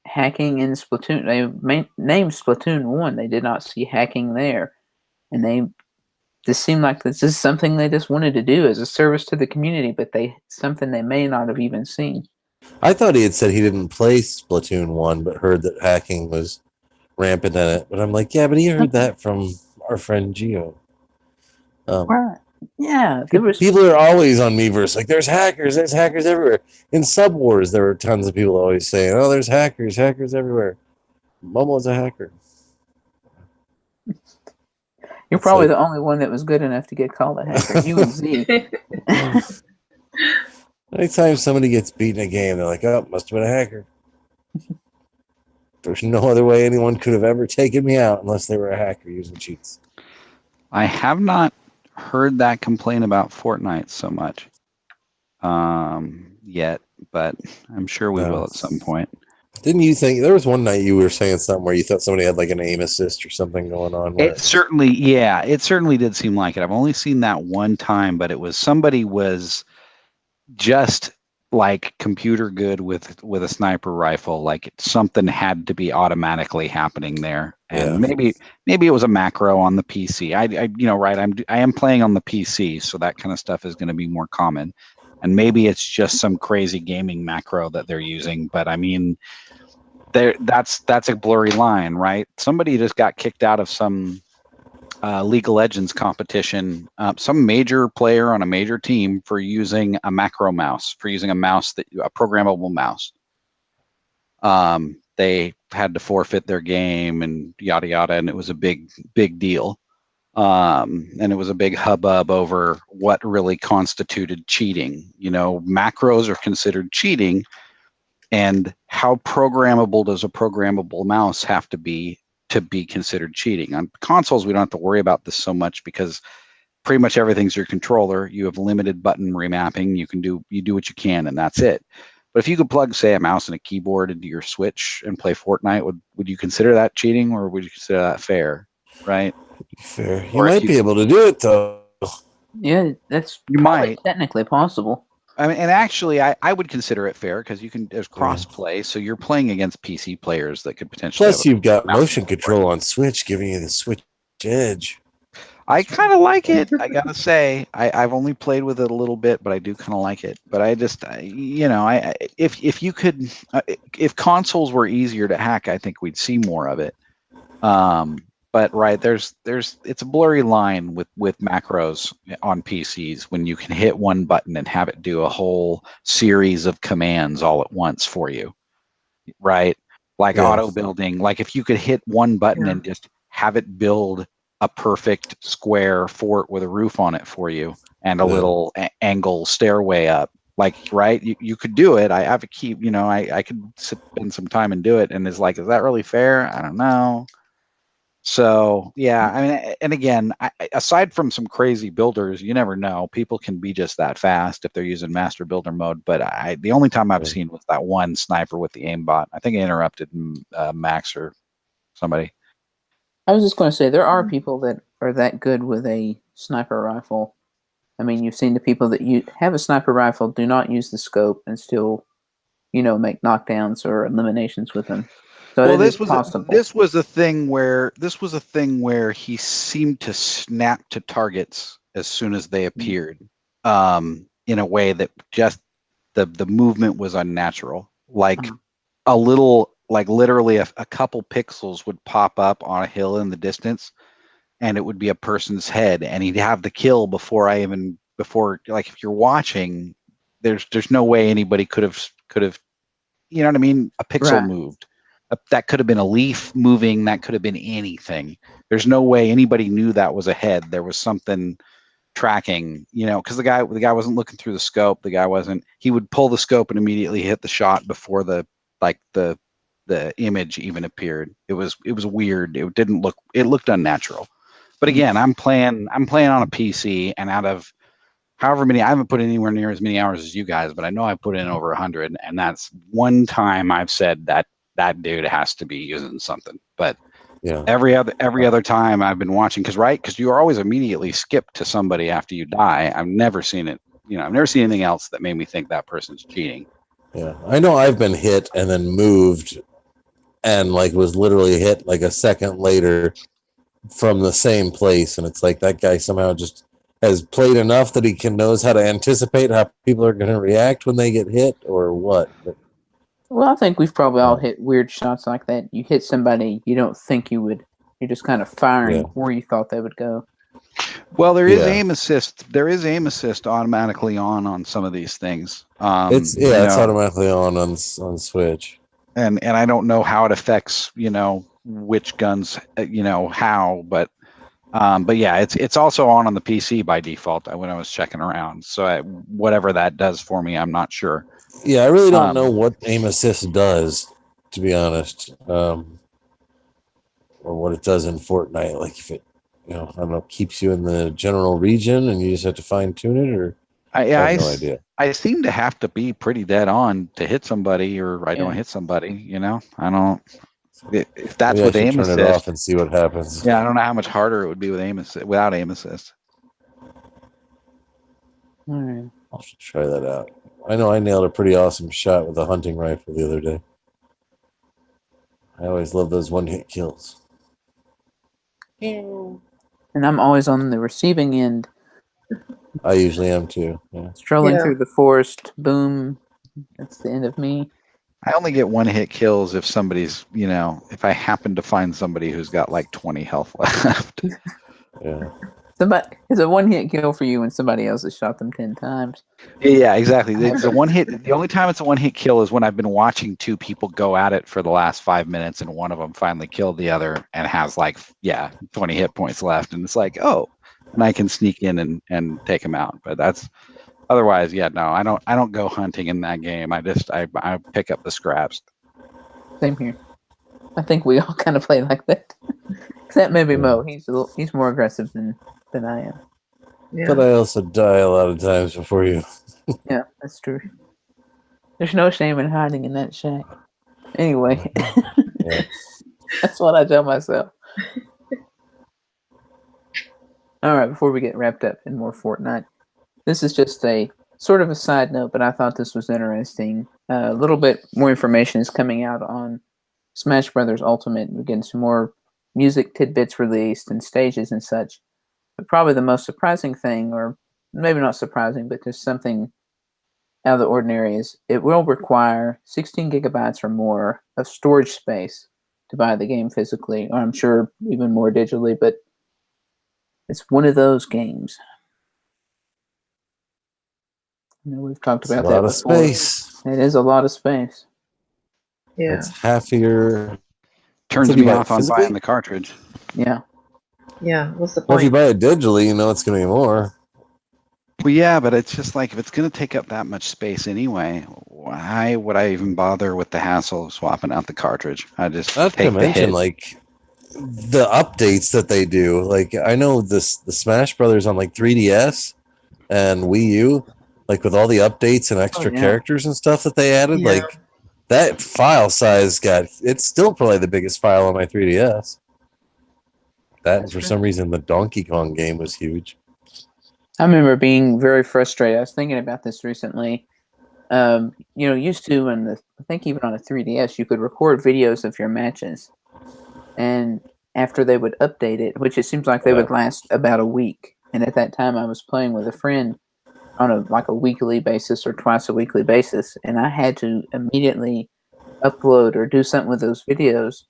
hacking in Splatoon. They named Splatoon 1. They did not see hacking there. And they just seemed like this is something they just wanted to do as a service to the community, but something they may not have even seen. I thought he had said he didn't play Splatoon 1, but heard that hacking was rampant in it. But I'm like, yeah, but he heard that from our friend Gio. Right. Yeah. People are always on Miiverse. Like, there's hackers everywhere. In Sub Wars, there were tons of people always saying, oh, there's hackers everywhere. Momo's a hacker. You're probably the only one that was good enough to get called a hacker. You and Z. Anytime somebody gets beat in a game, they're like, oh, must have been a hacker. There's no other way anyone could have ever taken me out unless they were a hacker using cheats. I have not heard that complaint about Fortnite so much yet, but I'm sure we will at some point. Didn't you think there was one night you were saying something where you thought somebody had like an aim assist or something going on? It certainly did seem like it. I've only seen that one time, but it was somebody was just like computer good with a sniper rifle. Like something had to be automatically happening there, and maybe it was a macro on the PC. I am playing on the PC, so that kind of stuff is going to be more common. And maybe it's just some crazy gaming macro that they're using, but I mean, that's a blurry line, right? Somebody just got kicked out of some League of Legends competition, some major player on a major team for using a macro mouse, a programmable mouse. They had to forfeit their game and yada yada, and it was a big deal. And it was a big hubbub over what really constituted cheating. Macros are considered cheating, and how programmable does a programmable mouse have to be considered cheating? On consoles, we don't have to worry about this so much because pretty much everything's your controller. You have limited button remapping. You do what you can, and that's it. But if you could plug, say, a mouse and a keyboard into your Switch and play Fortnite, would you consider that cheating, or would you consider that fair? Right? Fair. You might be able to do it though. Yeah, that's technically possible. I mean, and actually, I would consider it fair because there's cross-play, so you're playing against PC players that could potentially. Plus, you've got motion control on Switch, giving you the Switch edge. I kind of like it. I gotta say, I've only played with it a little bit, but I do kind of like it. But if consoles were easier to hack, I think we'd see more of it. But right, it's a blurry line with macros on PCs when you can hit one button and have it do a whole series of commands all at once for you, right? Like auto building. Like if you could hit one button and just have it build a perfect square fort with a roof on it for you and a little angle stairway up. Like, right, you could do it. I have a key, I could spend some time and do it. And is that really fair? I don't know. So, yeah, I mean, and again, aside from some crazy builders, you never know. People can be just that fast if they're using master builder mode. But the only time I've seen was that one sniper with the aimbot. I think it interrupted Max or somebody. I was just going to say, there are people that are that good with a sniper rifle. I mean, you've seen the people that have a sniper rifle, do not use the scope, and still, make knockdowns or eliminations with them. So this was a thing where he seemed to snap to targets as soon as they appeared, in a way that just the movement was unnatural. Like a little, like literally a couple pixels would pop up on a hill in the distance, and it would be a person's head, and he'd have the kill before like if you're watching, there's no way anybody could have, you know what I mean? A pixel moved. That could have been a leaf moving. That could have been anything. There's no way anybody knew that was a head. There was something tracking, because the guy wasn't looking through the scope. He would pull the scope and immediately hit the shot before the image even appeared. It was weird. It looked unnatural. But again, I'm playing on a PC, and out of however many, I haven't put anywhere near as many hours as you guys, but I know I put in over 100, and that's one time I've said that dude has to be using something. But Yeah. Every other time I've been watching, because you are always immediately skipped to somebody after you die. I've never seen it. I've never seen anything else that made me think that person's cheating. Yeah. I know I've been hit and then moved and like was literally hit like a second later from the same place, and it's like that guy somehow just has played enough that he knows how to anticipate how people are going to react when they get hit or what. But Well, I think we've probably all hit weird shots like that. You hit somebody you don't think you would. You're just kind of firing where you thought they would go. Well, there is aim assist. There is aim assist automatically on some of these things. it's automatically on Switch. And I don't know how it affects which guns how, but yeah, it's also on the PC by default when I was checking around. So whatever that does for me, I'm not sure. Yeah, I really don't know what aim assist does, to be honest, or what it does in Fortnite. Like if it, I don't know, keeps you in the general region and you just have to fine tune it, or I have no idea. I seem to have to be pretty dead on to hit somebody, or I don't hit somebody. I don't. If that's with aim assist, turn it off and see what happens. Yeah, I don't know how much harder it would be with aim assist without aim assist. All right. I'll try that out. I know I nailed a pretty awesome shot with a hunting rifle the other day. I always love those one-hit kills. And I'm always on the receiving end. I usually am too. Yeah. Strolling through the forest, boom. That's the end of me. I only get one-hit kills if somebody's, if I happen to find somebody who's got like 20 health left. Yeah. It's a one-hit kill for you when somebody else has shot them 10 times. Yeah, exactly. The only time it's a one-hit kill is when I've been watching two people go at it for the last 5 minutes, and one of them finally killed the other and has 20 hit points left, and it's like, oh, and I can sneak in and take him out. But that's otherwise, no, I don't go hunting in that game. I pick up the scraps. Same here. I think we all kind of play like that. Except maybe Mo. He's more aggressive than I am. Yeah. But I also die a lot of times before you. Yeah, that's true. There's no shame in hiding in that shack. Anyway, that's what I tell myself. All right, before we get wrapped up in more Fortnite, this is just a sort of a side note, but I thought this was interesting. A little bit more information is coming out on Smash Brothers Ultimate. We're getting some more music tidbits released and stages and such. But probably the most surprising thing, or maybe not surprising, but just something out of the ordinary, is it will require 16 gigabytes or more of storage space to buy the game physically, or I'm sure even more digitally, but it's one of those games. We've talked about that before. A lot of space. It is a lot of space. Yeah. It's half your... Turns me off on buying the cartridge. Yeah. Yeah, what's the point? Well, if you buy it digitally, it's going to be more. Well, yeah, but it's just like if it's going to take up that much space anyway, why would I even bother with the hassle of swapping out the cartridge? I just Not take to mention, the updates that they do. Like, I know the Smash Brothers on 3DS and Wii U, with all the updates and extra characters and stuff that they added, that file size it's still probably the biggest file on my 3DS. For some reason, the Donkey Kong game was huge. I remember being very frustrated. I was thinking about this recently. Used to, I think even on a 3DS, you could record videos of your matches. And after they would update it, which it seems like they would last about a week. And at that time, I was playing with a friend on a weekly basis or twice a weekly basis. And I had to immediately upload or do something with those videos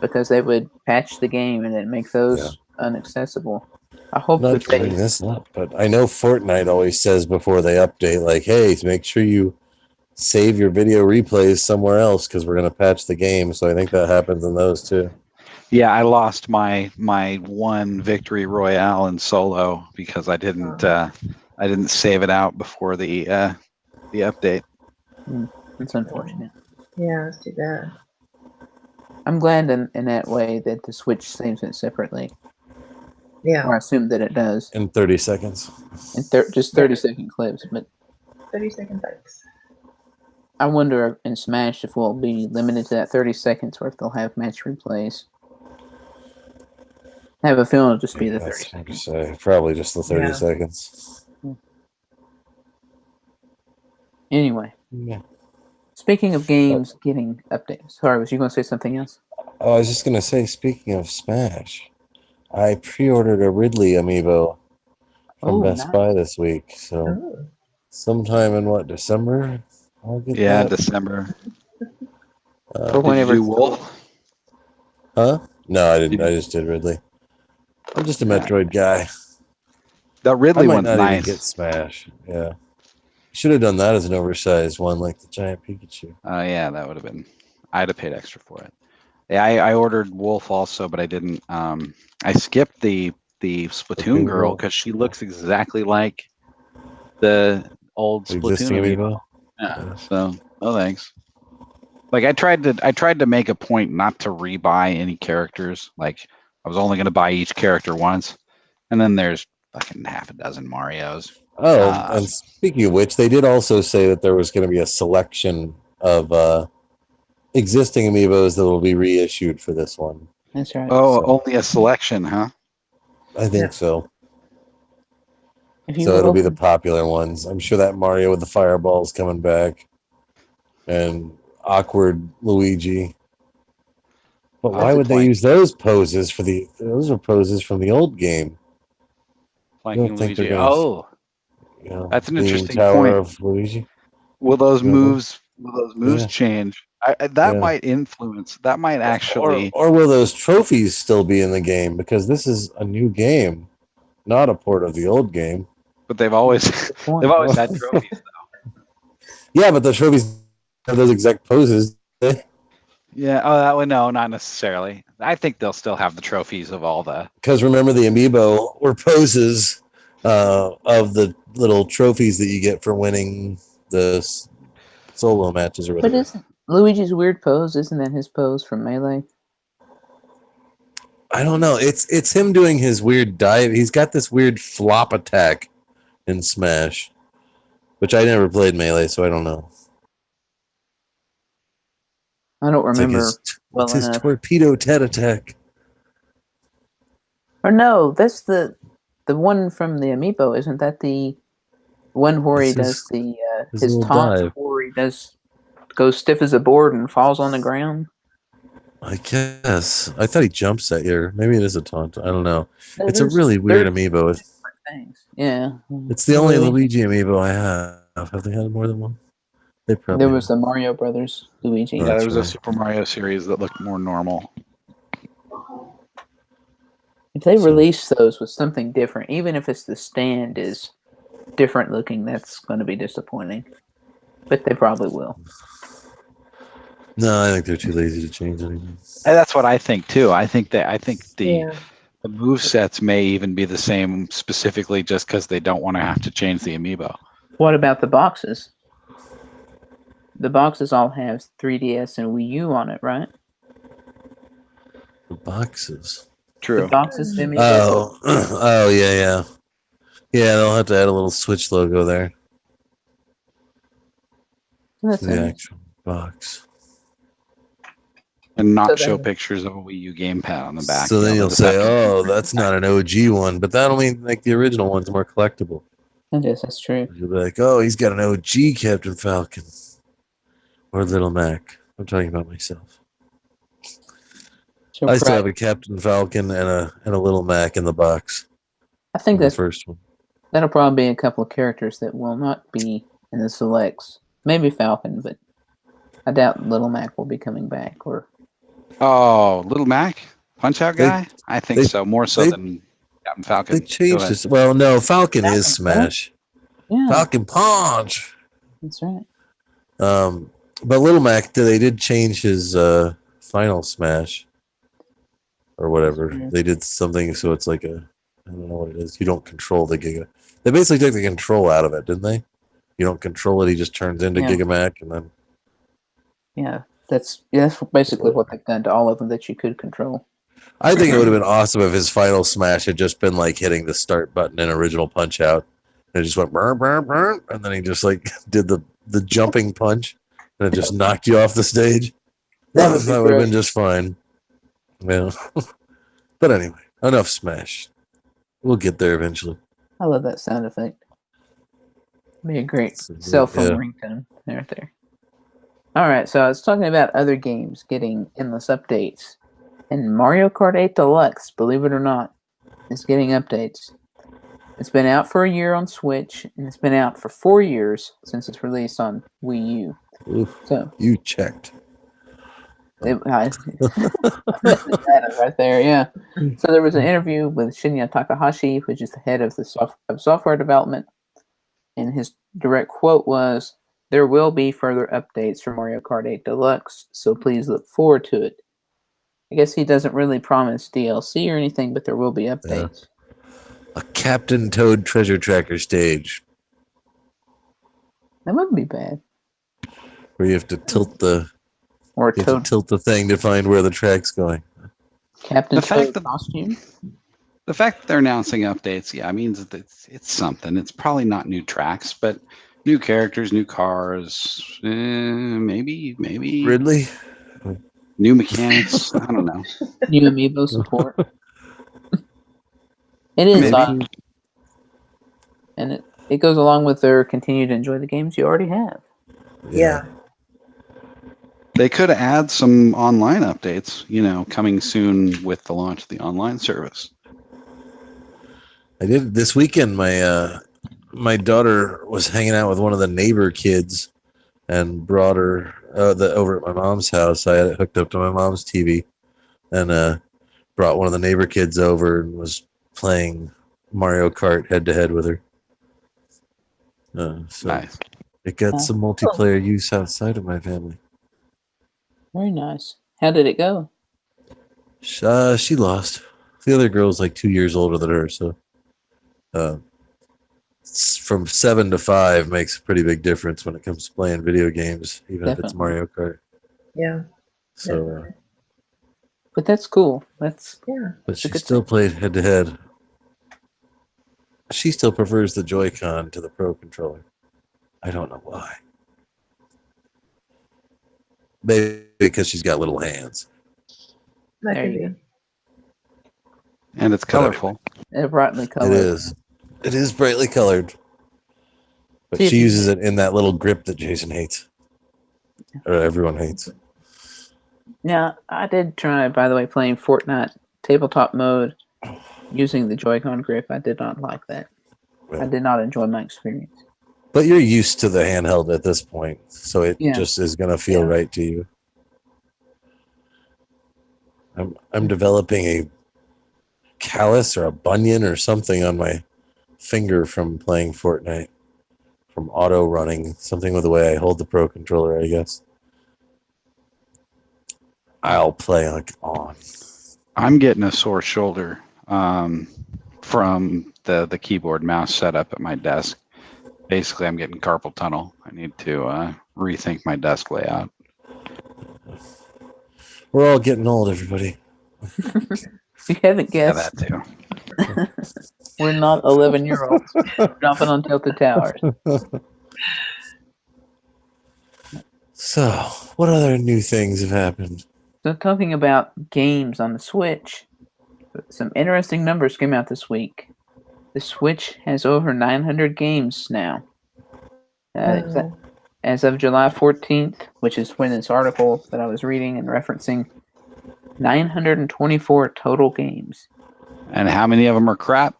because they would patch the game and then make those inaccessible. I hope Not to bring this up, but I know Fortnite always says before they update, hey, make sure you save your video replays somewhere else because we're going to patch the game. So I think that happens in those too. Yeah, I lost my one victory royale in solo because I didn't save it out before the update. That's unfortunate. Yeah, that's too bad. I'm glad in that way that the Switch saves it separately. Yeah. Or I assume that it does. In 30 seconds. In just 30-second clips, but 30-second bites. I wonder in Smash if we'll be limited to that 30 seconds or if they'll have match replays. I have a feeling it'll just be the 30 That's hard to seconds. say. Probably just the 30 Yeah. seconds. Anyway, Yeah. speaking of games getting updates. Sorry, was you going to say something else? Oh, I was just gonna say, speaking of Smash, I pre-ordered a Ridley amiibo from Best Buy this week. So Oh. sometime in what, December? I'll get Yeah, that. December. Or Did you whenever do it's Wolf? Huh? No, I didn't. I just did Ridley. I'm just a Metroid guy. The I Ridley might one's not even nice. get Smash. Yeah. Should have done that as an oversized one, like the giant Pikachu. Oh yeah, that would have been. I'd have paid extra for it. Yeah, I ordered Wolf also, but I didn't. I skipped the Splatoon girl because she looks exactly like the old The Splatoon existing amiibo. amiibo. Yeah. So, oh thanks. Like I tried to make a point not to rebuy any characters. Like I was only going to buy each character once, and then there's fucking half a dozen Marios. Oh, and speaking of which, they did also say that there was going to be a selection of existing amiibos that will be reissued for this one. That's right. Oh, So- only a selection, huh? I think so. If you So were it'll be the hoping- popular ones. I'm sure that Mario with the fireballs coming back, and awkward Luigi. But why That's would they like use those poses for the? Those are poses from the old game. Flanking don't think they're Luigi. gonna- Oh, You know, that's an Leaning interesting Tower point. of Luigi. Will those You know? moves Yeah. change? That Yeah. might influence. That might actually. Or will those trophies still be in the game? Because this is a new game, not a port of the old game. But they've always point. they've always had trophies. Yeah, but the trophies have those exact poses. Yeah. Oh, that one. No, not necessarily. I think they'll still have the trophies of all the. Because remember, the amiibo were poses of the little trophies that you get for winning the solo matches or But whatever. isn't Luigi's weird pose? Isn't that his pose from Melee? I don't know. It's him doing his weird dive. He's got this weird flop attack in Smash, which I never played Melee, so I don't know. I don't It's like remember. it's his enough. torpedo Ted attack. Or no, that's the one from the amiibo. Isn't that the one where he It's does his his little taunt dive. where he goes stiff as a board and falls on the ground? I guess. I thought he jumps at you. Maybe it is a taunt. I don't know. No, It's a there's- really weird there's amiibo. different things. Yeah. It's the only Luigi amiibo I have. Have they had more than one? They probably There was have. the Mario Brothers Luigi. Oh, Yeah, that's there was a right. Super Mario series that looked more normal. If they So- release those with something different, even if it's the stand is different looking, that's going to be disappointing. But they probably will. No, I think they're too lazy to change anything. And that's what I think too. I think the Yeah. the move sets may even be the same specifically just because they don't want to have to change the amiibo. What about the boxes? The boxes all have 3DS and Wii U on it, right? The boxes. The True. boxes, the amiibo. Oh, oh yeah. Yeah, they'll have to add a little Switch logo there That's to the it. actual box. And not So show then- pictures of a Wii U gamepad on the back. So then you know, you'll the say, deception. "Oh, that's not an OG one," but that'll make the original ones more collectible. That's true. You'll be like, "Oh, he's got an OG Captain Falcon or Little Mac." I'm talking about myself. So I still Pratt, have a Captain Falcon and a Little Mac in the box. I think The that's first one. that'll probably be a couple of characters that will not be in the selects. Maybe Falcon, but I doubt Little Mac will be coming back. Or Oh, Little Mac, Punch Out They- guy. I think they- so, more so they- than Captain Falcon. They Go changed ahead. this. Well, no, Falcon is Falcon, Smash. yeah, Falcon Punch. that's right. But Little Mac, they did change his final Smash or whatever. That's weird. They did something so it's like I don't know what it is. You don't control the Giga. They basically took the control out of it, didn't they? You don't control it. He just turns into Yeah. Gigamac, and then Yeah, that's basically what they've done to all of them that you could control. I think it would have been awesome if his final Smash had just been like hitting the start button in original Punch Out, and it just went burn, burn, burn, and then he just like did the jumping punch, and it just knocked you off the stage. That would be That would have been great. just fine. Yeah. But anyway, Enough Smash. We'll get there eventually. I love that sound effect. Be a great So, cell phone yeah. ringtone right there. All right, so I was talking about other games getting endless updates, and Mario Kart 8 Deluxe, believe it or not, is getting updates. It's been out for a year on Switch, and it's been out for 4 years since its release on Wii U. Oof, So you checked. I bet the data right there, yeah. So there was an interview with Shinya Takahashi, which is the head of the software development, and his direct quote was, "There will be further updates for Mario Kart 8 Deluxe, so please look forward to it." I guess he doesn't really promise DLC or anything, but there will be updates. A Captain Toad treasure tracker stage That wouldn't be bad. where you have to tilt the Or a you have to Toad tilt the thing to find where the track's going. Captain The fact Toad that- costume. The fact that they're announcing updates, yeah, means that it's something. It's probably not new tracks, but new characters, new cars, maybe Ridley? new mechanics. I don't know. New amiibo support. It is Maybe. and it goes along with their continue to enjoy the games you already have. Yeah. They could add some online updates, coming soon with the launch of the online service. I did this weekend. My daughter was hanging out with one of the neighbor kids, and brought her over at my mom's house. I had it hooked up to my mom's TV, and brought one of the neighbor kids over and was playing Mario Kart head to head with her. So Nice. it got some multiplayer use outside of my family. Very nice. How did it go? She lost. The other girl's like 2 years older than her, so from 7 to 5 makes a pretty big difference when it comes to playing video games, even if it's Definitely. Mario Kart. Yeah. So, But that's cool. That's Yeah. but she good still thing. played head to head. She still prefers the Joy-Con to the Pro controller. I don't know why. Maybe because she's got little hands. That There could you be. go. And it's colorful. Brightly colored. It is. It is brightly colored. But See if she you- uses it in that little grip that Jason hates. Or everyone hates. Now, I did try, by the way, playing Fortnite tabletop mode using the Joy-Con grip. I did not like that. I did not enjoy my experience. But you're used to the handheld at this point, so it Yeah. just is going to feel Yeah. right to you. I'm developing a callus or a bunion or something on my finger from playing Fortnite, from auto running, something with the way I hold the Pro controller, I guess. I'll play on. I'm getting a sore shoulder from the keyboard mouse setup at my desk. Basically, I'm getting carpal tunnel. I need to rethink my desk layout. We're all getting old, everybody. If you haven't Yeah, guessed, that too. we're not 11-year-olds jumping on tilted towers. So, what other new things have happened? So talking about games on the Switch, some interesting numbers came out this week. The Switch has over 900 games now. Wow. As of July 14th, which is when this article that I was reading and referencing, 924 total games. And how many of them are crap?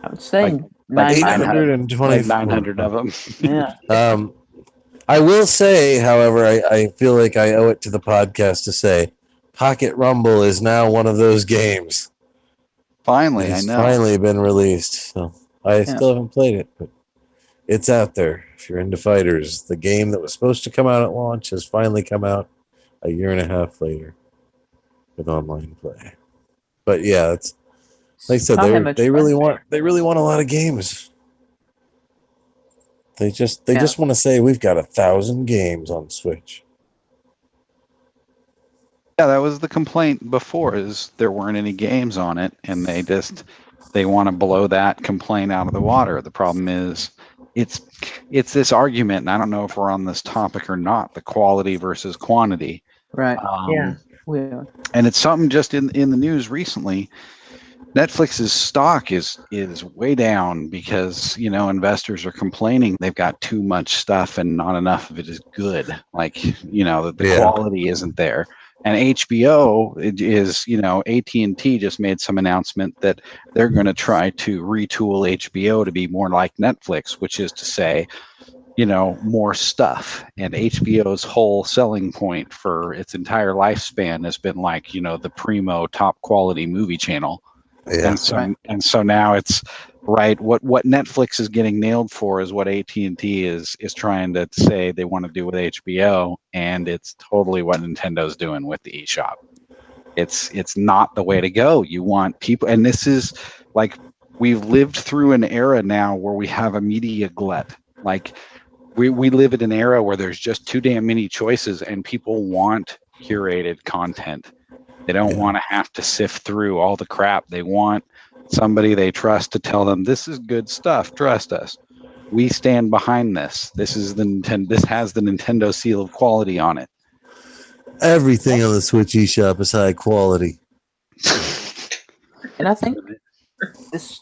I would say Like 900. 824. Like 900 of them. Yeah. I will say, however, I feel like I owe it to the podcast to say Pocket Rumble is now one of those games. Finally, I It's know. finally been released. So I still haven't played it, but it's out there. If you're into fighters, the game that was supposed to come out at launch has finally come out a year and a half later with online play. But yeah, it's like I said, Not that much they fun. really want a lot of games. They just want to say we've got 1,000 games on Switch. Yeah, that was the complaint before, is there weren't any games on it, and they want to blow that complaint out of the water. The problem is it's this argument, and I don't know if we're on this topic or not, the quality versus quantity. Right. Yeah. We are. And it's something just in the news recently. Netflix's stock is way down because investors are complaining they've got too much stuff and not enough of it is good. Like the quality isn't there. And HBO is AT&T just made some announcement that they're going to try to retool HBO to be more like Netflix, which is to say, more stuff. And HBO's whole selling point for its entire lifespan has been like the primo top quality movie channel. Yeah. And so now it's right. What Netflix is getting nailed for is what AT&T is trying to say they want to do with HBO, and it's totally what Nintendo's doing with the eShop. It's not the way to go. You want people, and this is like we've lived through an era now where we have a media glut. Like we live in an era where there's just too damn many choices, and people want curated content. They don't want to have to sift through all the crap. They want somebody they trust to tell them, this is good stuff. Trust us. We stand behind this. This has the Nintendo seal of quality on it. Everything on the Switch eShop is high quality. And I think this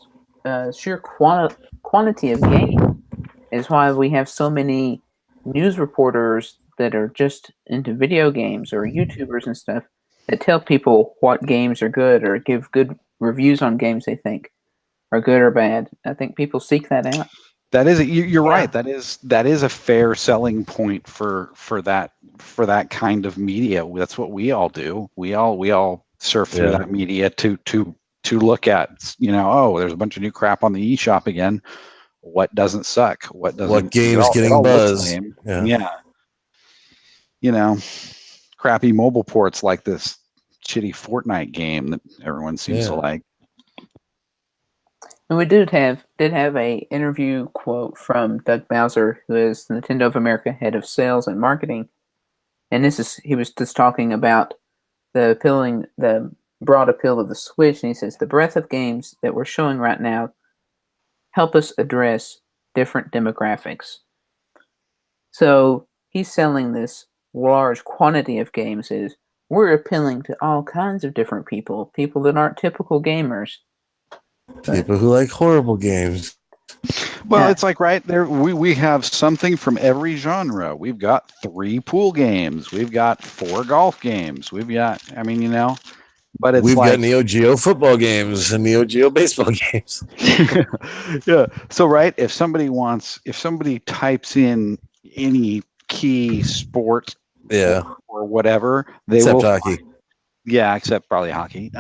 sheer quantity of game is why we have so many news reporters that are just into video games or YouTubers and stuff that tell people what games are good or give good reviews on games they think are good or bad. I think people seek that out. That is, you're right. That is a fair selling point for that kind of media. That's what we all do. We all surf through that media to look at. There's a bunch of new crap on the eShop again. What doesn't suck? What doesn't? What game is getting buzz? Yeah. Crappy mobile ports like this shitty Fortnite game that everyone seems to like. And we did have a interview quote from Doug Bowser, who is Nintendo of America head of sales and marketing, and he was just talking about the broad appeal of the Switch, and he says the breadth of games that we're showing right now help us address different demographics. So he's selling this large quantity of games is we're appealing to all kinds of different people that aren't typical gamers. People who like horrible games. Well, it's like right there, we have something from every genre. We've got 3 pool games. We've got 4 golf games. We've got, but it's got Neo Geo football games and Neo Geo baseball games. Yeah. So, right, if somebody types in any key sport or whatever, except hockey. Yeah, except probably hockey.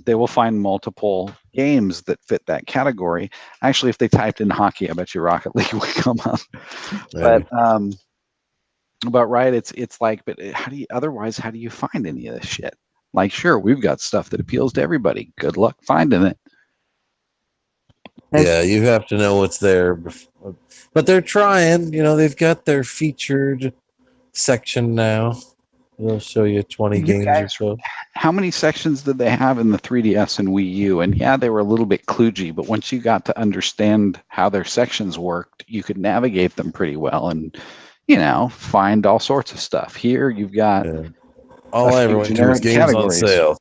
They will find multiple games that fit that category. Actually, if they typed in hockey, I bet you Rocket League would come up. Right. But right, it's like, but how do you find any of this shit? Like, sure, we've got stuff that appeals to everybody. Good luck finding it. Yeah, you have to know what's there. But they're trying. They've got their featured section now. They'll show you 20 games or so. How many sections did they have in the 3DS and Wii U? And yeah, they were a little bit kludgy, but once you got to understand how their sections worked, you could navigate them pretty well and, find all sorts of stuff. Here, you've got all I ever went to was games categories. On sale.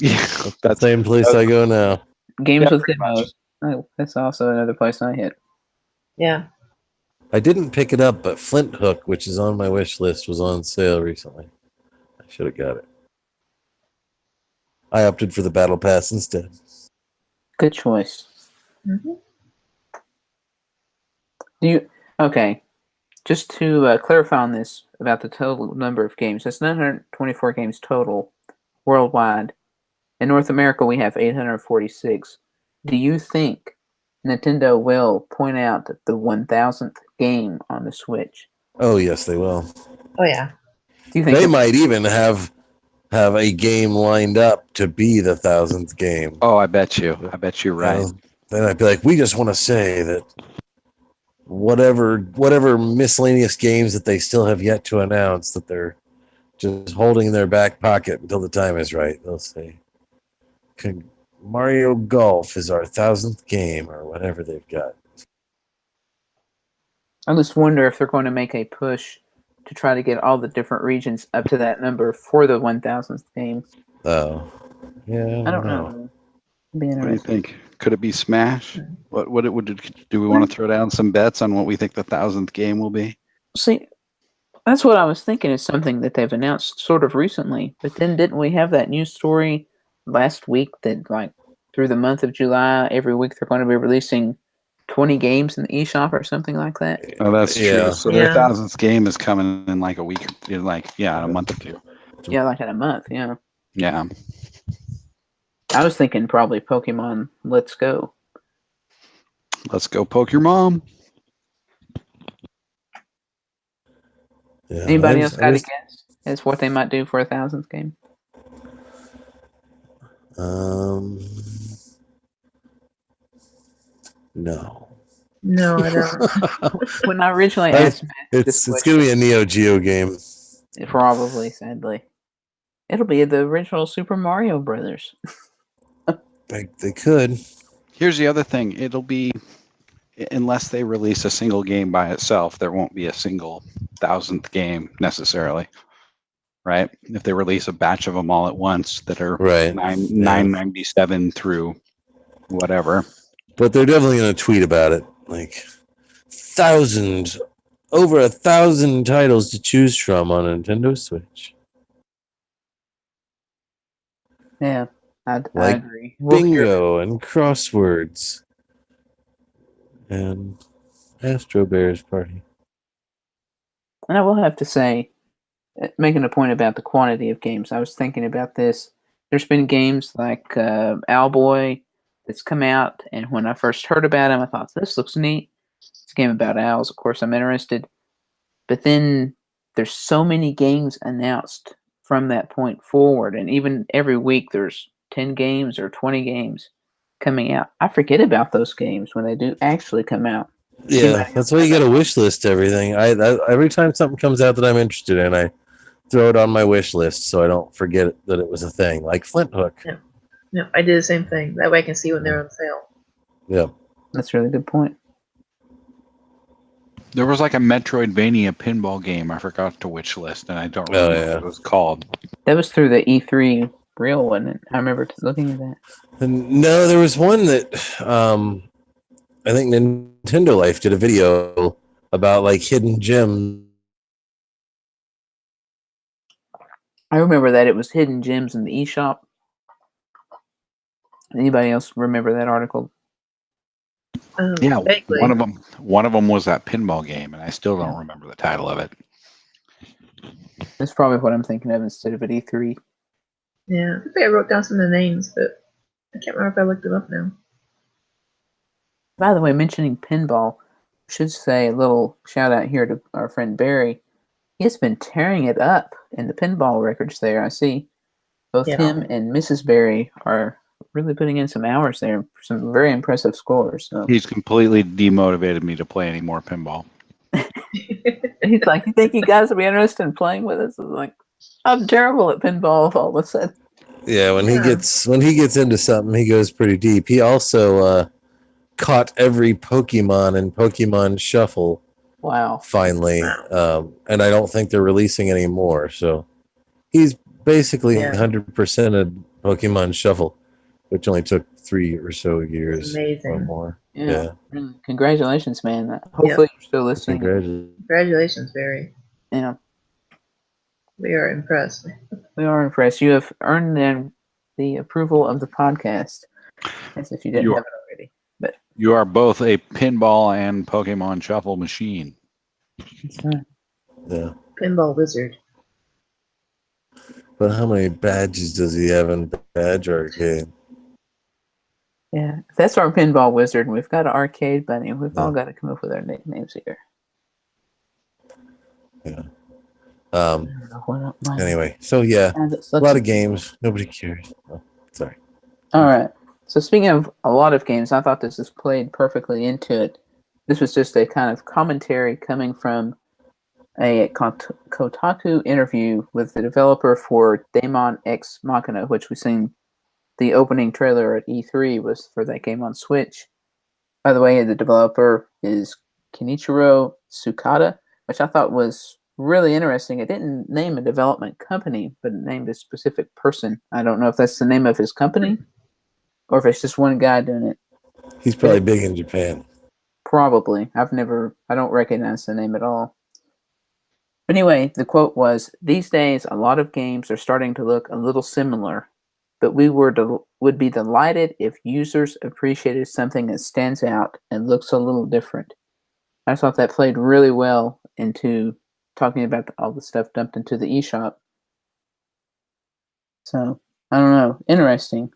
Yeah, that's the same place I go now. Games with demos. Oh, that's also another place I hit. Yeah. I didn't pick it up, but Flint Hook, which is on my wish list, was on sale recently. I should have got it. I opted for the Battle Pass instead. Good choice. Mm-hmm. Okay. Just to clarify on this about the total number of games, that's 924 games total worldwide. In North America, we have 846. Do you think Nintendo will point out that the 1000th game on the Switch? Oh, yes, they will. Oh, yeah. Do you think they might even have a game lined up to be the 1000th game? Oh, I bet you're right. Then I'd be like, we just want to say that whatever miscellaneous games that they still have yet to announce that they're just holding in their back pocket until the time is right. They'll say, Mario Golf is our 1000th game, or whatever they've got. I just wonder if they're going to make a push to try to get all the different regions up to that number for the 1000th game. Oh, yeah. I don't know. It'd be What do you interesting. think? Could it be Smash? Do we want to throw down some bets on what we think the 1000th game will be? See, that's what I was thinking is something that they've announced sort of recently. But then didn't we have that news story last week that like through the month of July, every week they're going to be releasing 20 games in the eShop or something like that? Oh, that's Yeah. true. So their Yeah. 1000th game is coming in like a week, in a month or two. Yeah, like in a month, yeah. Yeah. I was thinking probably Pokemon Let's Go. Let's go poke your mom. Yeah. Anybody else got a guess as what they might do for a 1000th game? No. No, I don't. When I originally asked Matt this It's gonna be a Neo Geo game. probably, sadly. It'll be the original Super Mario Brothers. They could. Here's the other thing. It'll be, unless they release a single game by itself, there won't be a single 1000th game necessarily. Right? If they release a batch of them all at once that are Right. 997 through whatever. But they're definitely gonna tweet about it. Like over 1,000 titles to choose from on Nintendo Switch. Yeah, I Like agree. We'll hear- Bingo and crosswords and Astro Bears Party. And I will have to say, making a point about the quantity of games, I was thinking about this. There's been games like Owlboy that's come out, and when I first heard about him, I thought, this looks neat. It's a game about owls. Of course, I'm interested. But then there's so many games announced from that point forward, and even every week there's 10 games or 20 games coming out. I forget about those games when they do actually come out. Yeah, that's why you got a wish list everything. I every time something comes out that I'm interested in, I throw it on my wish list so I don't forget that it was a thing. Like Flint Hook. No, I did the same thing. That way I can see when they're on sale. Yeah. That's a really good point. There was like a Metroidvania pinball game I forgot to wish list, and I don't remember what it was called. That was through the E3 reel, wasn't it? I remember looking at that. And no, there was one that I think Nintendo Life did a video about like hidden gems. I remember that it was hidden gems in the eShop. Anybody else remember that article? Yeah, Vaguely. one of them was that pinball game, and I still don't remember the title of it. That's probably what I'm thinking of instead of at E3. Yeah, I think I wrote down some of the names, but I can't remember if I looked them up now. By the way, mentioning pinball, I should say a little shout out here to our friend Barry. He's been tearing it up in the pinball records there. I see both him and Mrs. Barry are really putting in some hours there, some very impressive scores. So. He's completely demotivated me to play any more pinball. He's like, you think you guys will be interested in playing with us? I'm like, I'm terrible at pinball all of a sudden. Yeah, when he gets into something, he goes pretty deep. He also caught every Pokemon in Pokemon Shuffle. Wow. Finally. And I don't think they're releasing any more. So he's basically 100% of Pokemon Shuffle, which only took 3 or so years or more. Yeah. Congratulations, man. Hopefully you're still listening. Congratulations, Barry. Yeah. We are impressed. We are impressed. You have earned the approval of the podcast, as if you didn't have it already. But you are both a pinball and Pokemon Shuffle machine. That's right. Yeah. Pinball wizard. But how many badges does he have in Badge Arcade? Yeah, that's our pinball wizard, and we've got an arcade bunny. We've all got to come up with our nicknames here. Yeah. Anyway, so yeah, a lot of games. Nobody cares. Oh, sorry. All right. So speaking of a lot of games, I thought this was played perfectly into it. This was just a kind of commentary coming from a Kotaku interview with the developer for Daemon X Machina, which we've seen the opening trailer at E3 was for that game on Switch. By the way, the developer is Kenichiro Tsukada, which I thought was really interesting. It didn't name a development company, but it named a specific person. I don't know if that's the name of his company or if it's just one guy doing it. He's probably big in Japan. Probably. I don't recognize the name at all. But anyway, the quote was, "These days, a lot of games are starting to look a little similar, but we would be delighted if users appreciated something that stands out and looks a little different." I thought that played really well into talking about all the stuff dumped into the eShop. So, I don't know. Interesting.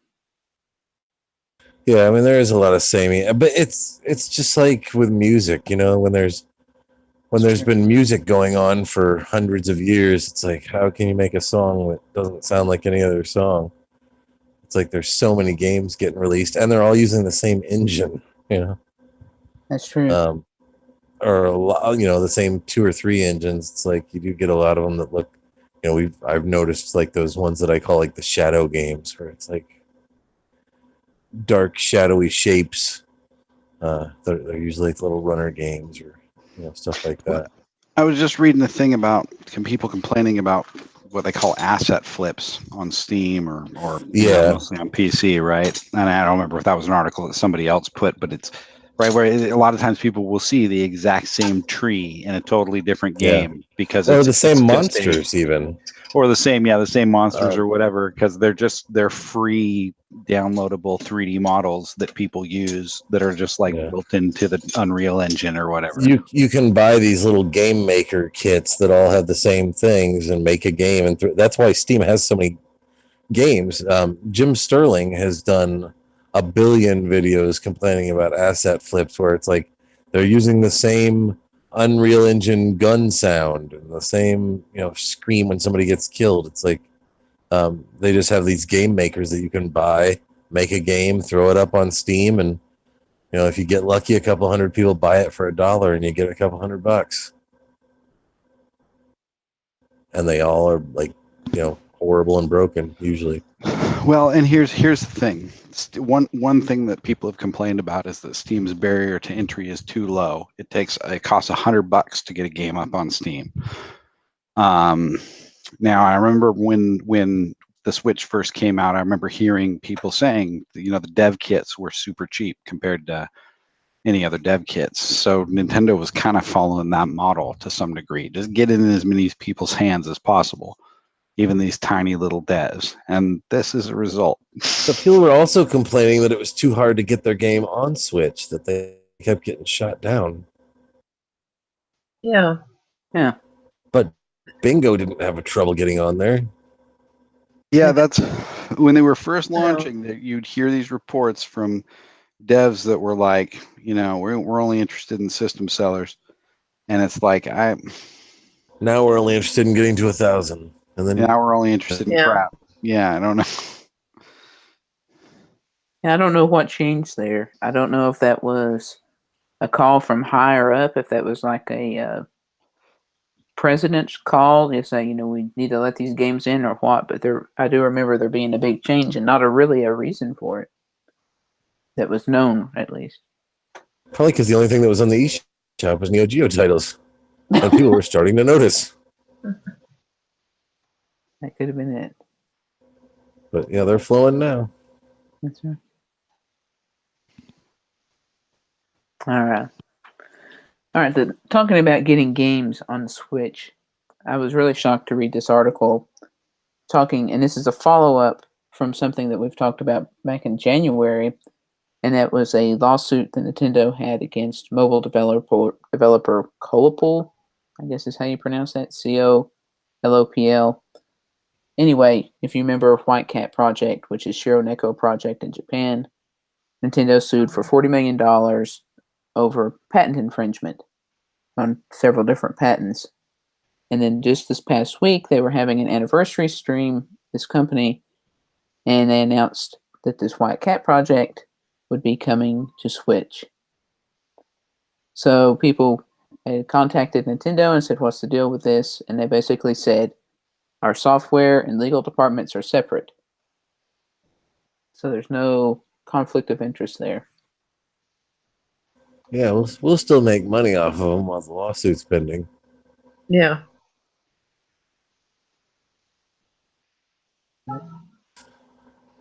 Yeah, I mean there is a lot of samey, but it's just like with music, when there's been music going on for hundreds of years, it's like, how can you make a song that doesn't sound like any other song? It's like there's so many games getting released, and they're all using the same engine, That's true. or a lot, the same 2 or 3 engines. It's like you do get a lot of them that look, I've noticed like those ones that I call like the shadow games, where it's like dark shadowy shapes. They're usually like little runner games or stuff like that. I was just reading a thing about people complaining about what they call asset flips on Steam or mostly on PC, right? And I don't remember if that was an article that somebody else put, but it's right where a lot of times people will see the exact same tree in a totally different game because or it's the same it's monsters even. Or the same monsters or whatever, because they're free downloadable 3D models that people use that are just like built into the Unreal Engine or whatever. You can buy these little game maker kits that all have the same things and make a game, and that's why Steam has so many games. Jim Sterling has done 1 billion videos complaining about asset flips, where it's like they're using the same Unreal Engine gun sound and the same scream when somebody gets killed. It's like they just have these game makers that you can buy, make a game, throw it up on Steam, and if you get lucky, a couple hundred people buy it for $1 and you get a couple $100. And they all are like horrible and broken usually. Well, and here's the thing. One thing that people have complained about is that Steam's barrier to entry is too low. It costs $100 to get a game up on Steam. Now I remember when the Switch first came out, I remember hearing people saying the dev kits were super cheap compared to any other dev kits. So Nintendo was kind of following that model to some degree. Just get it in as many people's hands as possible, even these tiny little devs. And this is a result. But people were also complaining that it was too hard to get their game on Switch, that they kept getting shot down. Yeah. Yeah. But Bingo didn't have a trouble getting on there. Yeah, that's when they were first launching, that you'd hear these reports from devs that were like, we're only interested in system sellers. And it's like, now we're only interested in getting to 1,000. And then now we're only interested in crap. Yeah, I don't know. Yeah, I don't know what changed there. I don't know if that was a call from higher up, if that was like a president's call to say, we need to let these games in or what. But I do remember there being a big change and not really a reason for it that was known, at least. Probably because the only thing that was on the eShop was Neo Geo titles. And people were starting to notice. That could have been it. But yeah, they're flowing now. That's right. All right. Talking about getting games on Switch, I was really shocked to read this article and this is a follow-up from something that we've talked about back in January, and that was a lawsuit that Nintendo had against mobile developer Colopl, I guess is how you pronounce that, Colopl. Anyway, if you remember White Cat Project, which is Shiro Neko Project in Japan, Nintendo sued for $40 million over patent infringement on several different patents. And then just this past week, they were having an anniversary stream, this company, and they announced that this White Cat project would be coming to Switch. So people had contacted Nintendo and said, what's the deal with this? And they basically said, our software and legal departments are separate. So there's no conflict of interest there. Yeah, we'll still make money off of them while the lawsuit's pending. Yeah.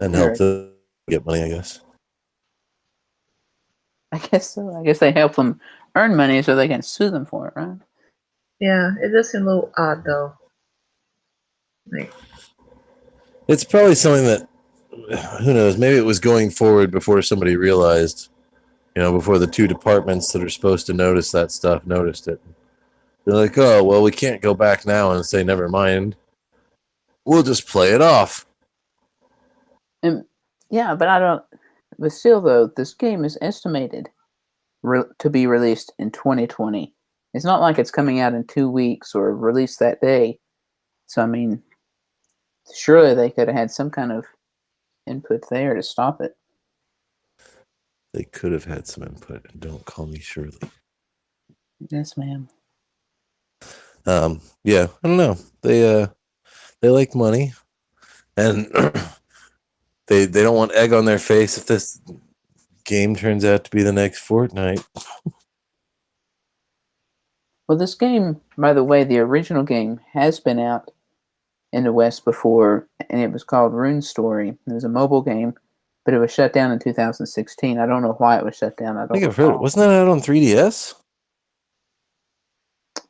and help them get money, I guess. I guess so. I guess they help them earn money so they can sue them for it, right? Yeah, it does seem a little odd though. Like, It's probably something that, who knows, maybe it was going forward before somebody realized, before the two departments that are supposed to notice that stuff noticed it. They're like, oh, well, we can't go back now and say, never mind. We'll just play it off. And yeah, but still though, this game is estimated to be released in 2020. It's not like it's coming out in 2 weeks or released that day. So I mean, surely they could have had some kind of input there to stop it. They could have had some input. Don't call me Shirley. Yes, ma'am. Yeah, I don't know. They like money, and they don't want egg on their face if this game turns out to be the next Fortnite. Well, this game, by the way, the original game has been out in the West before, and it was called Rune Story. It was a mobile game, but it was shut down in 2016. I don't know why it was shut down. I think I've heard it. Wasn't that out on 3DS?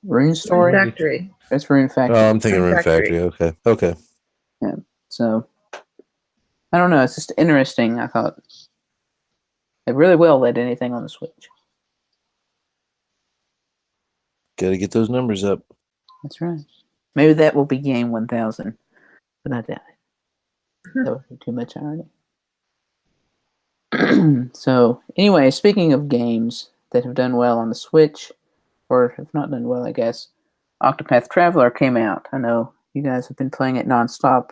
Rune Story? Rune Factory. It's Rune Factory. Oh, I'm thinking Rune Factory. Okay. Yeah. So, I don't know. It's just interesting. I thought they really will let anything on the Switch. Got to get those numbers up. That's right. Maybe that will be game 1000, but I doubt it. That would be too much irony. So, anyway, speaking of games that have done well on the Switch, or have not done well, I guess, Octopath Traveler came out. I know you guys have been playing it nonstop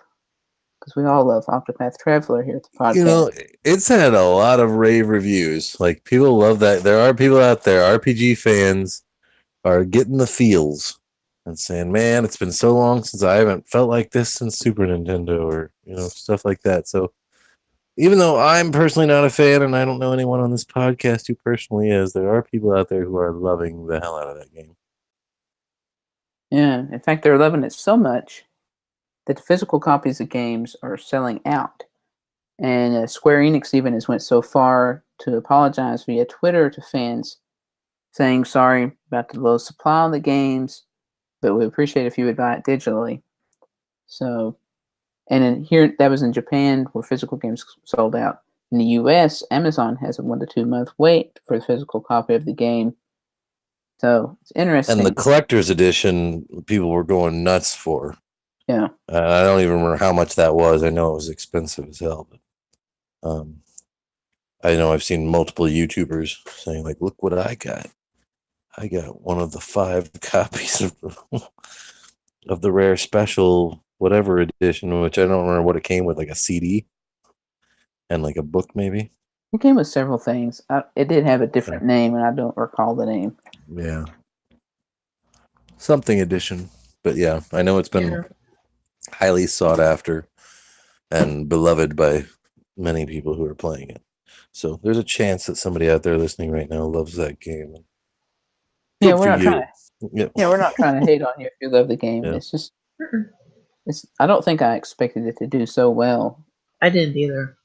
because we all love Octopath Traveler here at the podcast. It's had a lot of rave reviews. Like, people love that. There are people out there, RPG fans, are getting the feels and saying, man, it's been so long since I haven't felt like this since Super Nintendo, or stuff like that. So even though I'm personally not a fan, and I don't know anyone on this podcast who personally is, there are people out there who are loving the hell out of that game. Yeah, in fact, they're loving it so much that the physical copies of games are selling out. And Square Enix even has went so far to apologize via Twitter to fans, saying sorry about the low supply of the games, but we appreciate if you would buy it digitally. So, and here, that was in Japan, where physical games sold out. In the US, Amazon has a 1 to 2 month wait for the physical copy of the game. So it's interesting. And the collector's edition, people were going nuts for. Yeah. I don't even remember how much that was. I know it was expensive as hell. But, I know I've seen multiple YouTubers saying, like, look what I got. I got one of the 5 copies of the rare special whatever edition, which I don't remember what it came with, like a CD and like a book maybe. It came with several things. It did have a different name, and I don't recall the name. Yeah. Something edition. But yeah, I know it's been highly sought after and beloved by many people who are playing it. So there's a chance that somebody out there listening right now loves that game. Yeah, we're not trying to hate on you if you love the game. Yeah. It's just, I don't think I expected it to do so well. I didn't either.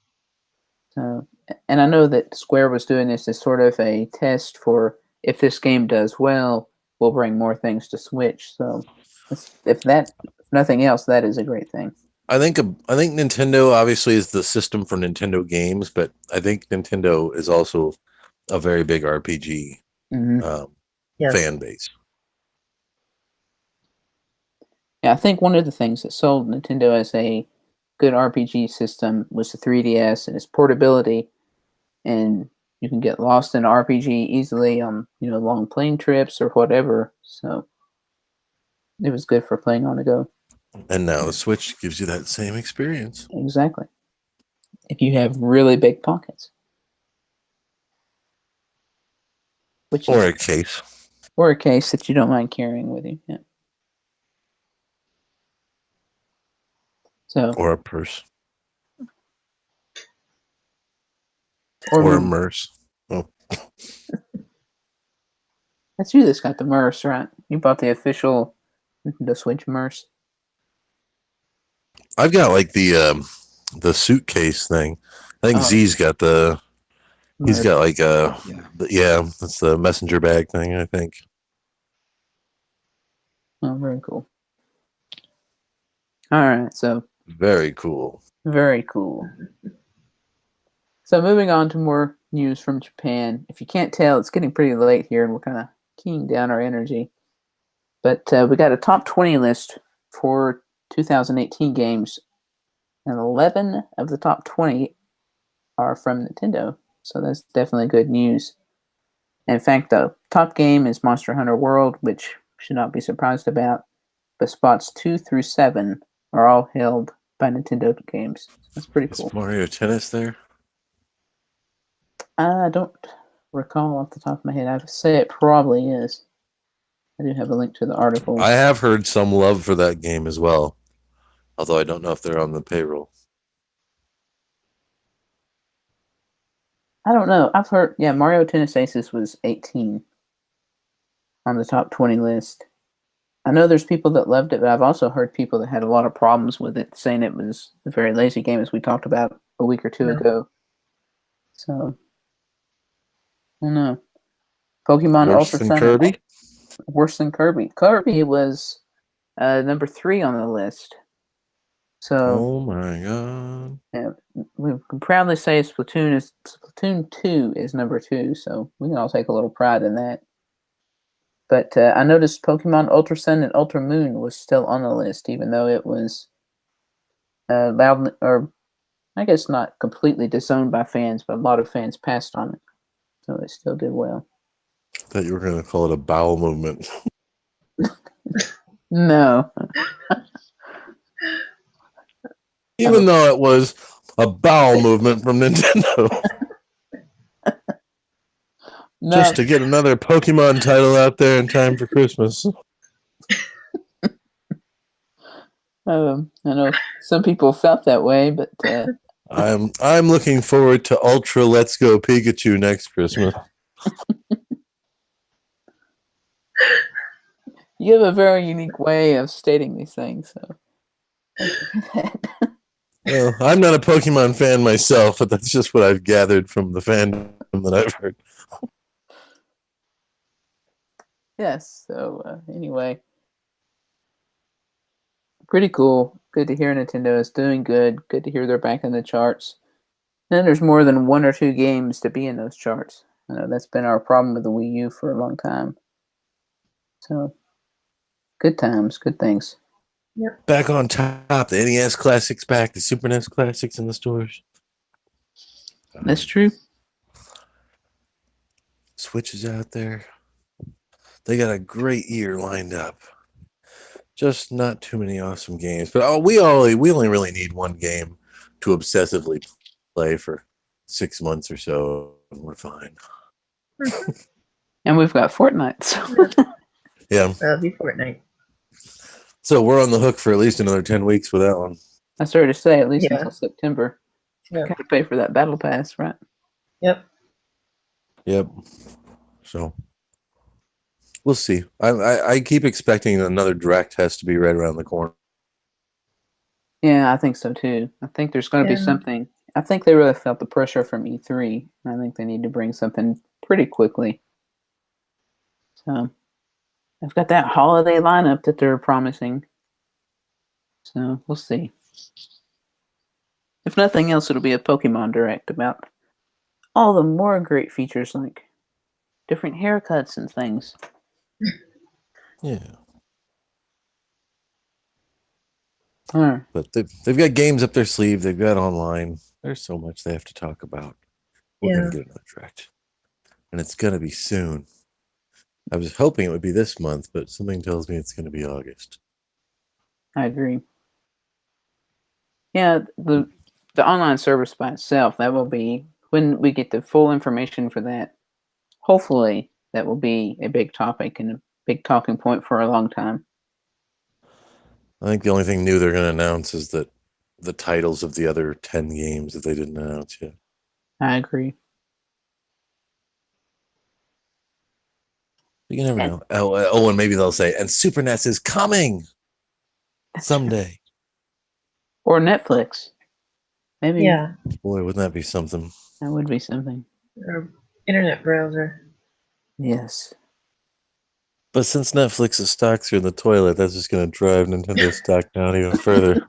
So, and I know that Square was doing this as sort of a test for if this game does well, we'll bring more things to Switch. So, if nothing else, that is a great thing. I think Nintendo obviously is the system for Nintendo games, but I think Nintendo is also a very big RPG fan base. Yeah, I think one of the things that sold Nintendo as a good RPG system was the 3DS and its portability, and you can get lost in an RPG easily on long plane trips or whatever. So it was good for playing on the go. And now the Switch gives you that same experience. Exactly. If you have really big pockets. Or a case. Or a case that you don't mind carrying with you. Yeah. So. Or a purse. Or a merce. Oh. That's you that's got the merce, right? You bought the official Nintendo Switch merce. I've got like the the suitcase thing. I think Oh. Z's got the. He's got like Yeah. that's the messenger bag thing. I think. Oh, very cool. All right, so Very cool. very cool. So moving on to more news from Japan. If you can't tell, it's getting pretty late here, and we're kind of keying down our energy. But we got a top 20 list for 2018 games, and 11 of the top 20 are from Nintendo. So that's definitely good news. In fact, the top game is Monster Hunter World, which you should not be surprised about. But spots 2 through 7 are all held by Nintendo games. That's pretty cool. Is Mario Tennis there? I don't recall off the top of my head. I would say it probably is. I do have a link to the article. I have heard some love for that game as well, although I don't know if they're on the payroll. I don't know. I've heard, Mario Tennis Aces was 18 on the top 20 list. I know there's people that loved it, but I've also heard people that had a lot of problems with it, saying it was a very lazy game, as we talked about a week or two ago. So, I don't know. Pokemon Worse Ultra than Sun. Kirby? Worse than Kirby. Kirby was number 3 on the list. So, Oh my god. yeah, we can proudly say Splatoon 2 is number 2, so we can all take a little pride in that. But I noticed Pokemon Ultra Sun and Ultra Moon was still on the list, even though it was or I guess not completely disowned by fans, but a lot of fans passed on it. So it still did well. I thought you were going to call it a bowel movement. No. Even though it was a bowel movement from Nintendo. No. Just to get another Pokemon title out there in time for Christmas. I know some people felt that way, but I'm looking forward to Ultra Let's Go Pikachu next Christmas. you have a very unique way of stating these things. So Well, I'm not a Pokemon fan myself, but that's just what I've gathered from the fandom that I've heard. yes. So anyway, pretty cool. Good to hear Nintendo is doing good. Good to hear they're back in the charts. And there's more than 1 or 2 games to be in those charts. I know that's been our problem with the Wii U for a long time. So, good times, good things. Yep. Back on top, the NES Classics back, the Super NES Classics in the stores. That's true. Switch is out there. They got a great year lined up. Just not too many awesome games. But we only really need one game to obsessively play for 6 months or so, and we're fine. And we've got Fortnite. So. Yeah. That'll be Fortnite. So we're on the hook for at least another 10 weeks with that one. I started to say at least Yeah. until September. Yep. Got to pay for that battle pass, right? Yep. Yep. So we'll see. I keep expecting another direct test to be right around the corner. Yeah, I think so too. I think there's going to be Yeah. something. I think they really felt the pressure from E3. I think they need to bring something pretty quickly. So they've got that holiday lineup that they're promising. So we'll see. If nothing else, it'll be a Pokemon Direct about all the more great features like different haircuts and things. Yeah. All right. But they've got games up their sleeve. They've got online. There's so much they have to talk about. We're going to get another direct. And it's going to be soon. I was hoping it would be this month, but something tells me it's going to be August. I agree. Yeah, the online service by itself, that will be, when we get the full information for that, hopefully that will be a big topic and a big talking point for a long time. I think the only thing new they're going to announce is that the titles of the other 10 games that they didn't announce yet. I agree. You never know. Oh, and maybe they'll say, and Super NES is coming someday. Or Netflix. Maybe Yeah, Boy, wouldn't that be something? that would be something. or internet browser. Yes. But since Netflix's stocks are in the toilet, that's just going to drive Nintendo stock down even further.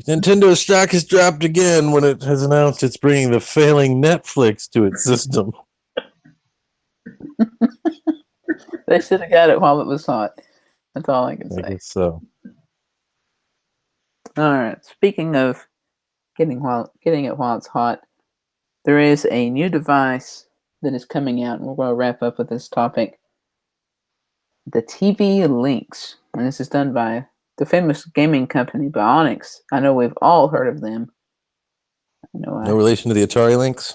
Nintendo stock has dropped again when it has announced it's bringing the failing Netflix to its system. They should have got it while it was hot. That's all I can I say. guess so. All right. Speaking of getting it while it's hot, there is a new device that is coming out, and we're going to wrap up with this topic. The TV Lynx, and this is done by the famous gaming company Bionics. I know we've all heard of them. No relation to the Atari Lynx?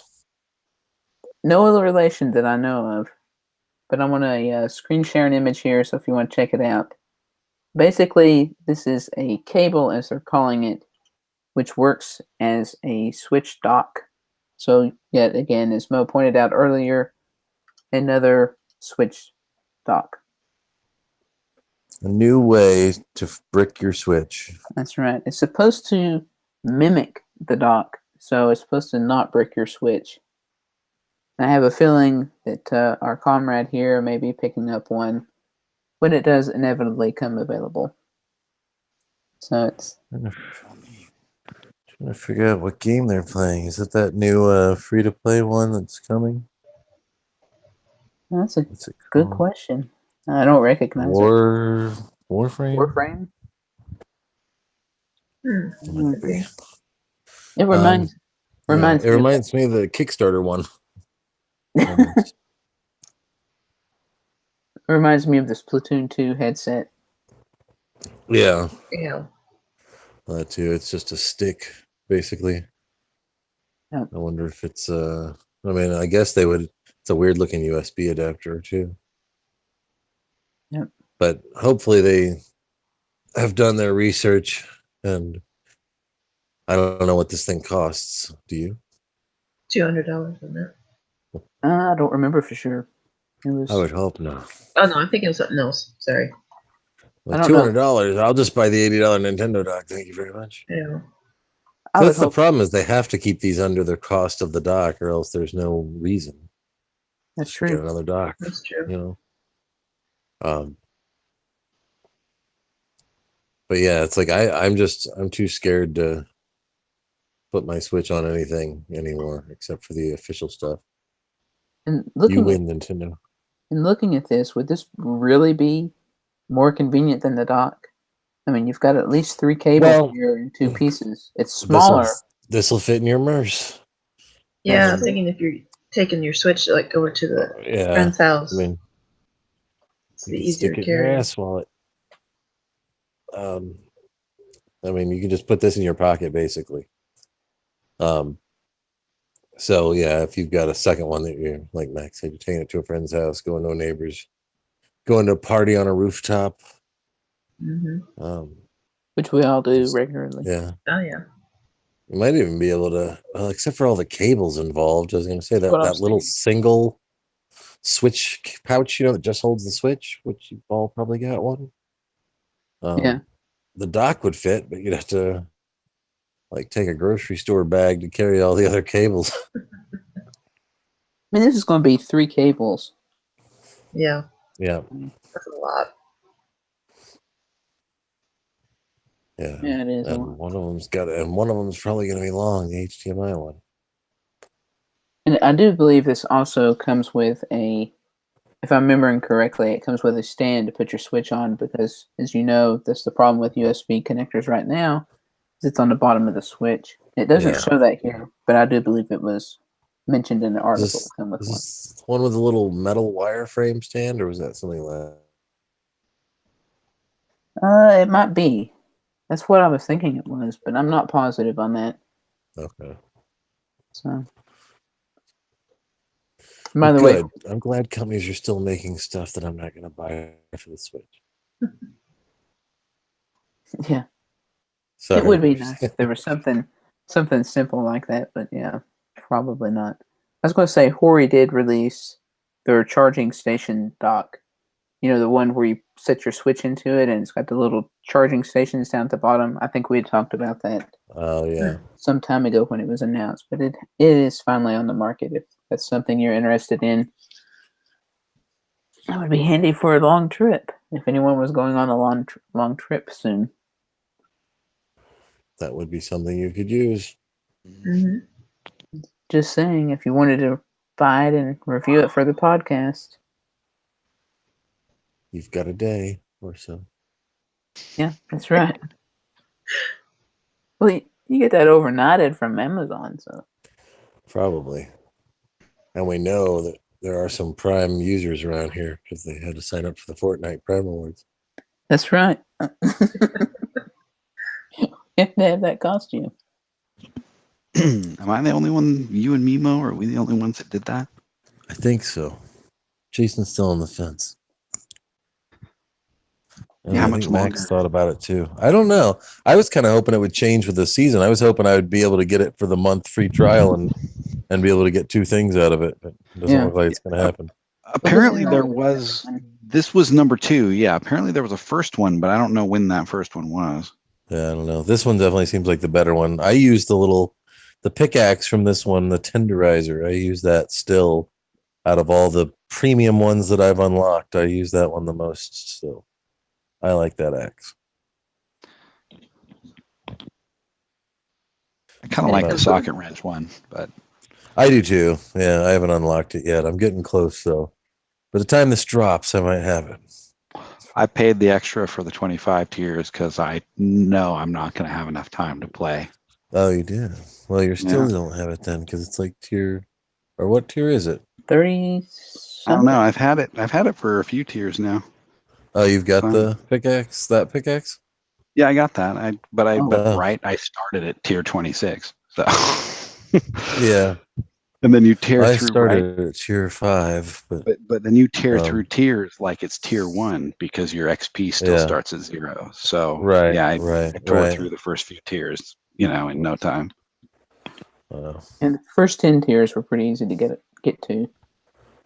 No other relation that I know of, but I'm going to screen share an image here, so if you want to check it out. Basically, this is a cable, as they're calling it, which works as a switch dock. So, yet again, as Mo pointed out earlier, another switch dock. A new way to brick your Switch. That's right. It's supposed to mimic the dock, so it's supposed to not brick your Switch. I have a feeling that our comrade here may be picking up one when it does inevitably come available. So it's Trying to figure out what game they're playing. Is it that new free-to-play one that's coming? that's a What's it good called? question. I don't recognize it. Warframe? Warframe? Could be. It reminds It me. reminds me of the Kickstarter one. It reminds me of the Splatoon 2 headset. Yeah, Yeah. that too. It's just a stick, basically. Yep. I wonder if it's I mean, I guess they would. It's a weird looking USB adapter too. Yep. But hopefully they have done their research, and I don't know what this thing costs. Do you? $200 on that. I don't remember for sure. It was. I would hope not. Oh no, I'm thinking of something else. Sorry. With I don't know. $200, I'll just buy the $80 Nintendo dock. Thank you very much. Yeah. I would That's the hope problem, is they have to keep these under the cost of the dock, or else there's no reason that's to get true. another dock. That's true. You know. But yeah, it's like I'm too scared to put my Switch on anything anymore except for the official stuff. And You win, Nintendo. looking at this, would this really be more convenient than the dock? I mean, you've got at least 3 cables here in 2 pieces. It's smaller. This will fit in your MERS. Yeah, I'm thinking if you're taking your Switch like over to the friend's house, I mean, it's you the can easier stick to it in your carry. ass wallet. I mean, you can just put this in your pocket, basically. So yeah, if you've got a second one that you're, like Max said, you're taking it to a friend's house, going to a neighbor's, going to a party on a rooftop. Mm-hmm. Which we all do regularly. Yeah. Oh yeah. You might even be able to, except for all the cables involved. I was going to say that what I that was little thinking. single switch pouch, that just holds the Switch, which you all probably got one. Yeah. The dock would fit, but you'd have to like take a grocery store bag to carry all the other cables. I mean, this is going to be 3 cables. Yeah. Yeah. That's a lot. Yeah. Yeah, it is. And one of them's probably going to be long, the HDMI one. And I do believe this also comes with if I'm remembering correctly, it comes with a stand to put your Switch on because, as you know, that's the problem with USB connectors right now, is it's on the bottom of the Switch. It doesn't show that here, but I do believe it was mentioned in the article to come with one. Is this one with a little metal wireframe stand, or was that something like that? It might be. That's what I was thinking it was, but I'm not positive on that. Okay. So, by the way, I'm glad companies are still making stuff that I'm not going to buy for the Switch. yeah, Sorry. it would be nice if there was something simple like that, but yeah, probably not. I was going to say Hori did release their charging station dock, You know, the one where you set your Switch into it and it's got the little charging stations down at the bottom. I think we had talked about that Oh yeah. some time ago when it was announced, but it is finally on the market. If that's something you're interested in, that would be handy for a long trip. If anyone was going on a long trip soon. That would be something you could use. Hmm. Just saying, if you wanted to buy it and review it for the podcast. You've got a day or so. Yeah, that's right. Well, you get that overnighted from Amazon, so. Probably. And we know that there are some Prime users around here because they had to sign up for the Fortnite Prime Awards. That's right. You have to have that costume. Am I the only one, you and Mimo, or are we the only ones that did that? I think so. Jason's still on the fence. And Yeah, how I much think Max longer? thought about it too. I don't know. I was kind of hoping it would change with the season. I was hoping I would be able to get it for the month free trial and be able to get 2 things out of it. But it doesn't Yeah. look like it's going to happen. Apparently is there not- was, this was number 2. Yeah, apparently there was a first one, but I don't know when that first one was. Yeah, I don't know. This one definitely seems like the better one. I used the pickaxe from this one, the tenderizer. I use that still out of all the premium ones that I've unlocked. I use that one the most still. I like that axe. I kind of like the socket wrench one, but I do too. Yeah, I haven't unlocked it yet. I'm getting close though. By the time this drops, I might have it. I paid the extra for the 25 tiers because I know I'm not going to have enough time to play. Oh, you did. Well, you still Yeah. don't have it then because it's like tier, or what tier is it? 30. I don't know. I've had it for a few tiers now. Oh, you've got Fine. the pickaxe. That pickaxe. Yeah, I got that. But Oh. right, I started at tier 26. So Yeah, and then you tear I through, started right? at tier 5, But then you tear through Um, tiers like it's tier 1 because your XP still Yeah. starts at 0. So right, yeah, I right, tore right. through the first few tiers, in no time. And the first 10 tiers were pretty easy to get to.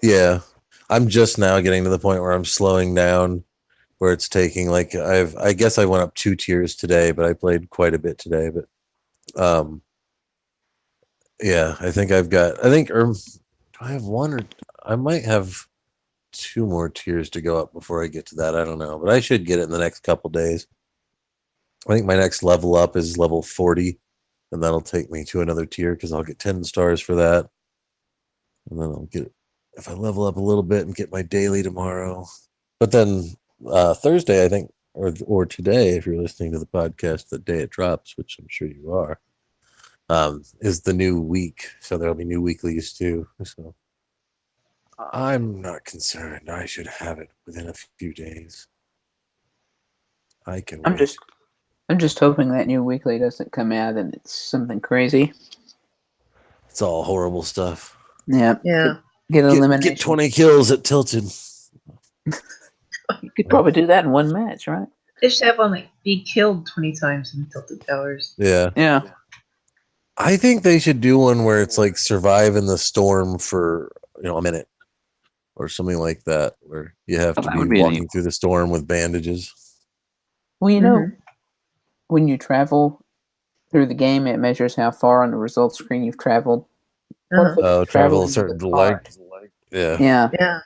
Yeah, I'm just now getting to the point where I'm slowing down, where it's taking like I guess I went up 2 tiers today, but I played quite a bit today. But yeah, I think do I have one, or I might have 2 more tiers to go up before I get to that. I don't know, but I should get it in the next couple days. I think my next level up is level 40, and that'll take me to another tier because I'll get 10 stars for that, and then I'll get, if I level up a little bit and get my daily tomorrow. But then Thursday, I think, or today, if you're listening to the podcast the day it drops, which I'm sure you are, is the new week. So there'll be new weeklies too. So I'm not concerned. I should have it within a few days. I can I'm wait. just hoping that new weekly doesn't come out and it's something crazy. It's all horrible stuff. Yeah. Yeah. Get elimination. Get 20 kills at Tilted. You could probably do that in one match, right? They should have one like be killed 20 times in Tilted Towers. Yeah. Yeah. I think they should do one where it's like survive in the storm for a minute or something like that, where you have to That be would be walking through the storm with bandages. Well, you know, Mhm. when you travel through the game, it measures how far on the results screen you've traveled. What if Uh-huh. it was Travel a traveling certain so far? Yeah. Yeah, Yeah.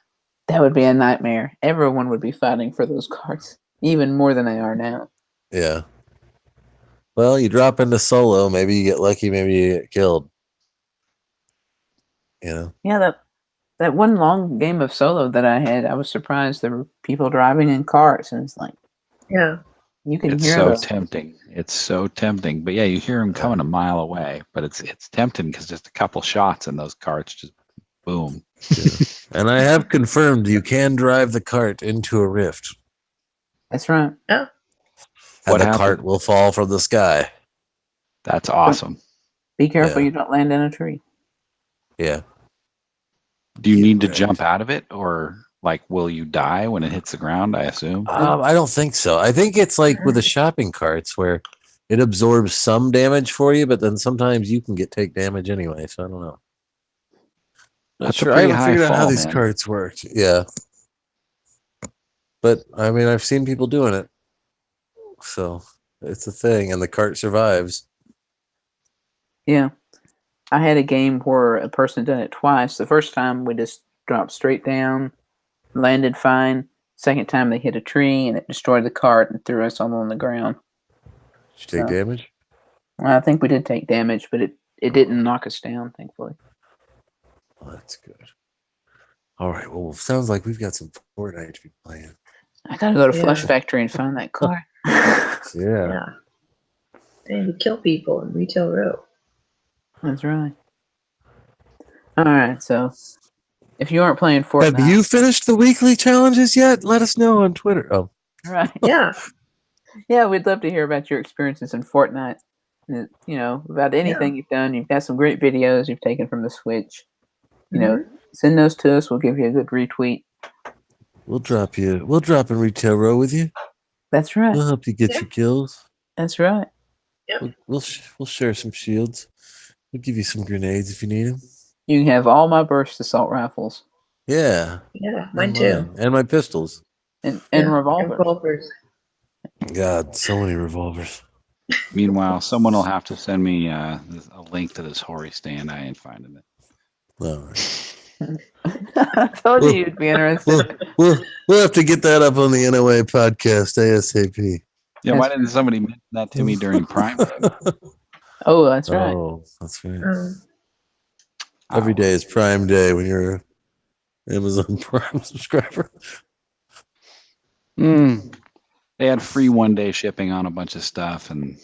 that would be a nightmare. Everyone would be fighting for those cards, even more than they are now. Yeah. Well, you drop into solo, maybe you get lucky, maybe you get killed. Yeah, that one long game of solo that I had, I was surprised there were people driving in cars, and it's like Yeah. you can It's hear so them. tempting. It's so tempting. But yeah, you hear them coming a mile away. But it's tempting because just a couple shots and those carts just boom. And I have confirmed you can drive the cart into a rift. That's right. And What the happened? cart will fall from the sky. That's awesome. Be careful Yeah. you don't land in a tree. Yeah. Do you Get need to wrecked. jump out of it, or like will you die when it hits the ground? I assume. I don't think so. I think it's like with the shopping carts where it absorbs some damage for you, but then sometimes you can take damage anyway. So I don't know. Not That's a sure. I pretty haven't high figured out how fall, these man. carts worked. Yeah. But I mean, I've seen people doing it, so it's a thing, and the cart survives. Yeah. I had a game where a person done it twice. The first time we just dropped straight down, landed fine. Second time they hit a tree and it destroyed the cart and threw us all on the ground. Did you take So- damage? Well, I think we did take damage, but it didn't knock us down, thankfully. Well, that's good. All right. Well, sounds like we've got some Fortnite to be playing. I gotta go to Flush Yeah. Factory and find that cart. Yeah. Yeah. And to kill people in Retail Row. That's right. All right, so if you aren't playing Fortnite, Have you finished the weekly challenges yet? Let us know on Twitter. Oh, right? Yeah. Yeah, we'd love to hear about your experiences in Fortnite. And, about anything you've done. You've got some great videos you've taken from the Switch. Send those to us. We'll give you a good retweet. we'll drop in Retail Row with you. That's right. We'll help you get Yeah. your kills. That's right. We'll share some shields. We'll give you some grenades if you need them. You can have all my burst assault rifles Yeah. Yeah. Mine and too. And my pistols. and Yeah, revolvers. Revolvers. God, so many revolvers. Meanwhile, someone will have to send me a link to this Hori stand. I ain't finding it. All right. I told you you'd be interested. We'll have to get that up on the NOA podcast ASAP. Yeah, why didn't somebody mention that to me during Prime? Oh, that's right. Oh, that's right. Um, Every day is Prime Day when you're an Amazon Prime subscriber. They had free 1-day shipping on a bunch of stuff, and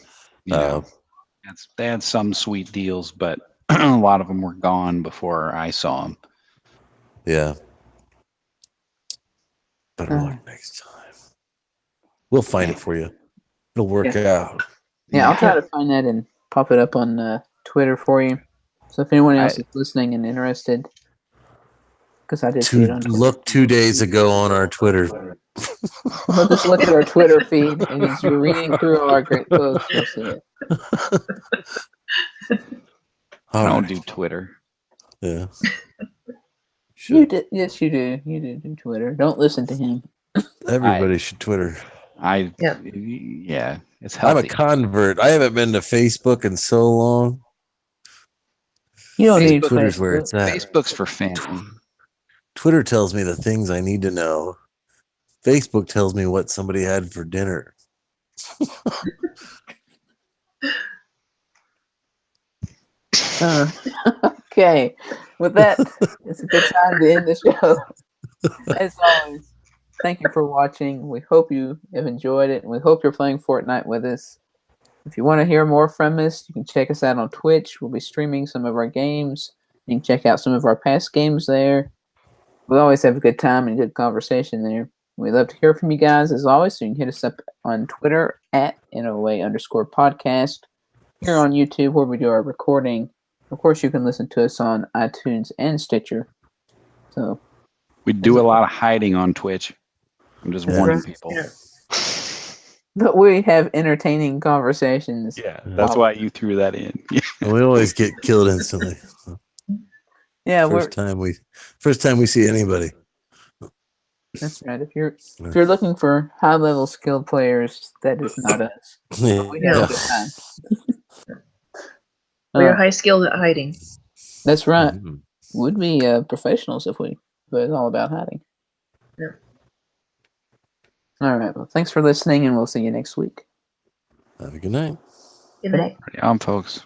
they had some sweet deals, but a lot of them were gone before I saw them. Yeah. Better luck next time. We'll find it for you. It'll work out. Yeah, I'll try to find that and pop it up on Twitter for you. So if anyone else is listening and interested, because I did see it on Twitter. Look 2 days ago on our Twitter. Well, just look at our Twitter feed, and as you're reading through all our great posts, you'll see it. I don't do Twitter. Yeah. You did, yes, you do. You do Twitter. Don't listen to him. Everybody should Twitter. Yeah, it's I'm a healthy. convert. I haven't been to Facebook in so long. You don't need Twitter's Facebook. where it's at. Facebook's for family. Twitter tells me the things I need to know. Facebook tells me what somebody had for dinner. Okay. With that, it's a good time to end the show. As always, thank you for watching. We hope you have enjoyed it, and we hope you're playing Fortnite with us. If you want to hear more from us, you can check us out on Twitch. We'll be streaming some of our games. You can check out some of our past games there. We always have a good time and good conversation there. We love to hear from you guys as always, so you can hit us up on Twitter at NOA_podcast. Here on YouTube where we do our recording. Of course, you can listen to us on iTunes and Stitcher. So We do a lot of hiding on Twitch. I'm just warning people. Yeah. but we have entertaining conversations. Yeah, that's why you threw that in. And we always get killed instantly. Yeah, First time we see anybody. that's right. If you're looking for high level skilled players, that is not us. We have a good time. We are high skilled at hiding. That's right. Mhm. Would be professionals if it was all about hiding. Yeah. All right. Well, thanks for listening, and we'll see you next week. Have a good night. Good night. Party on, folks.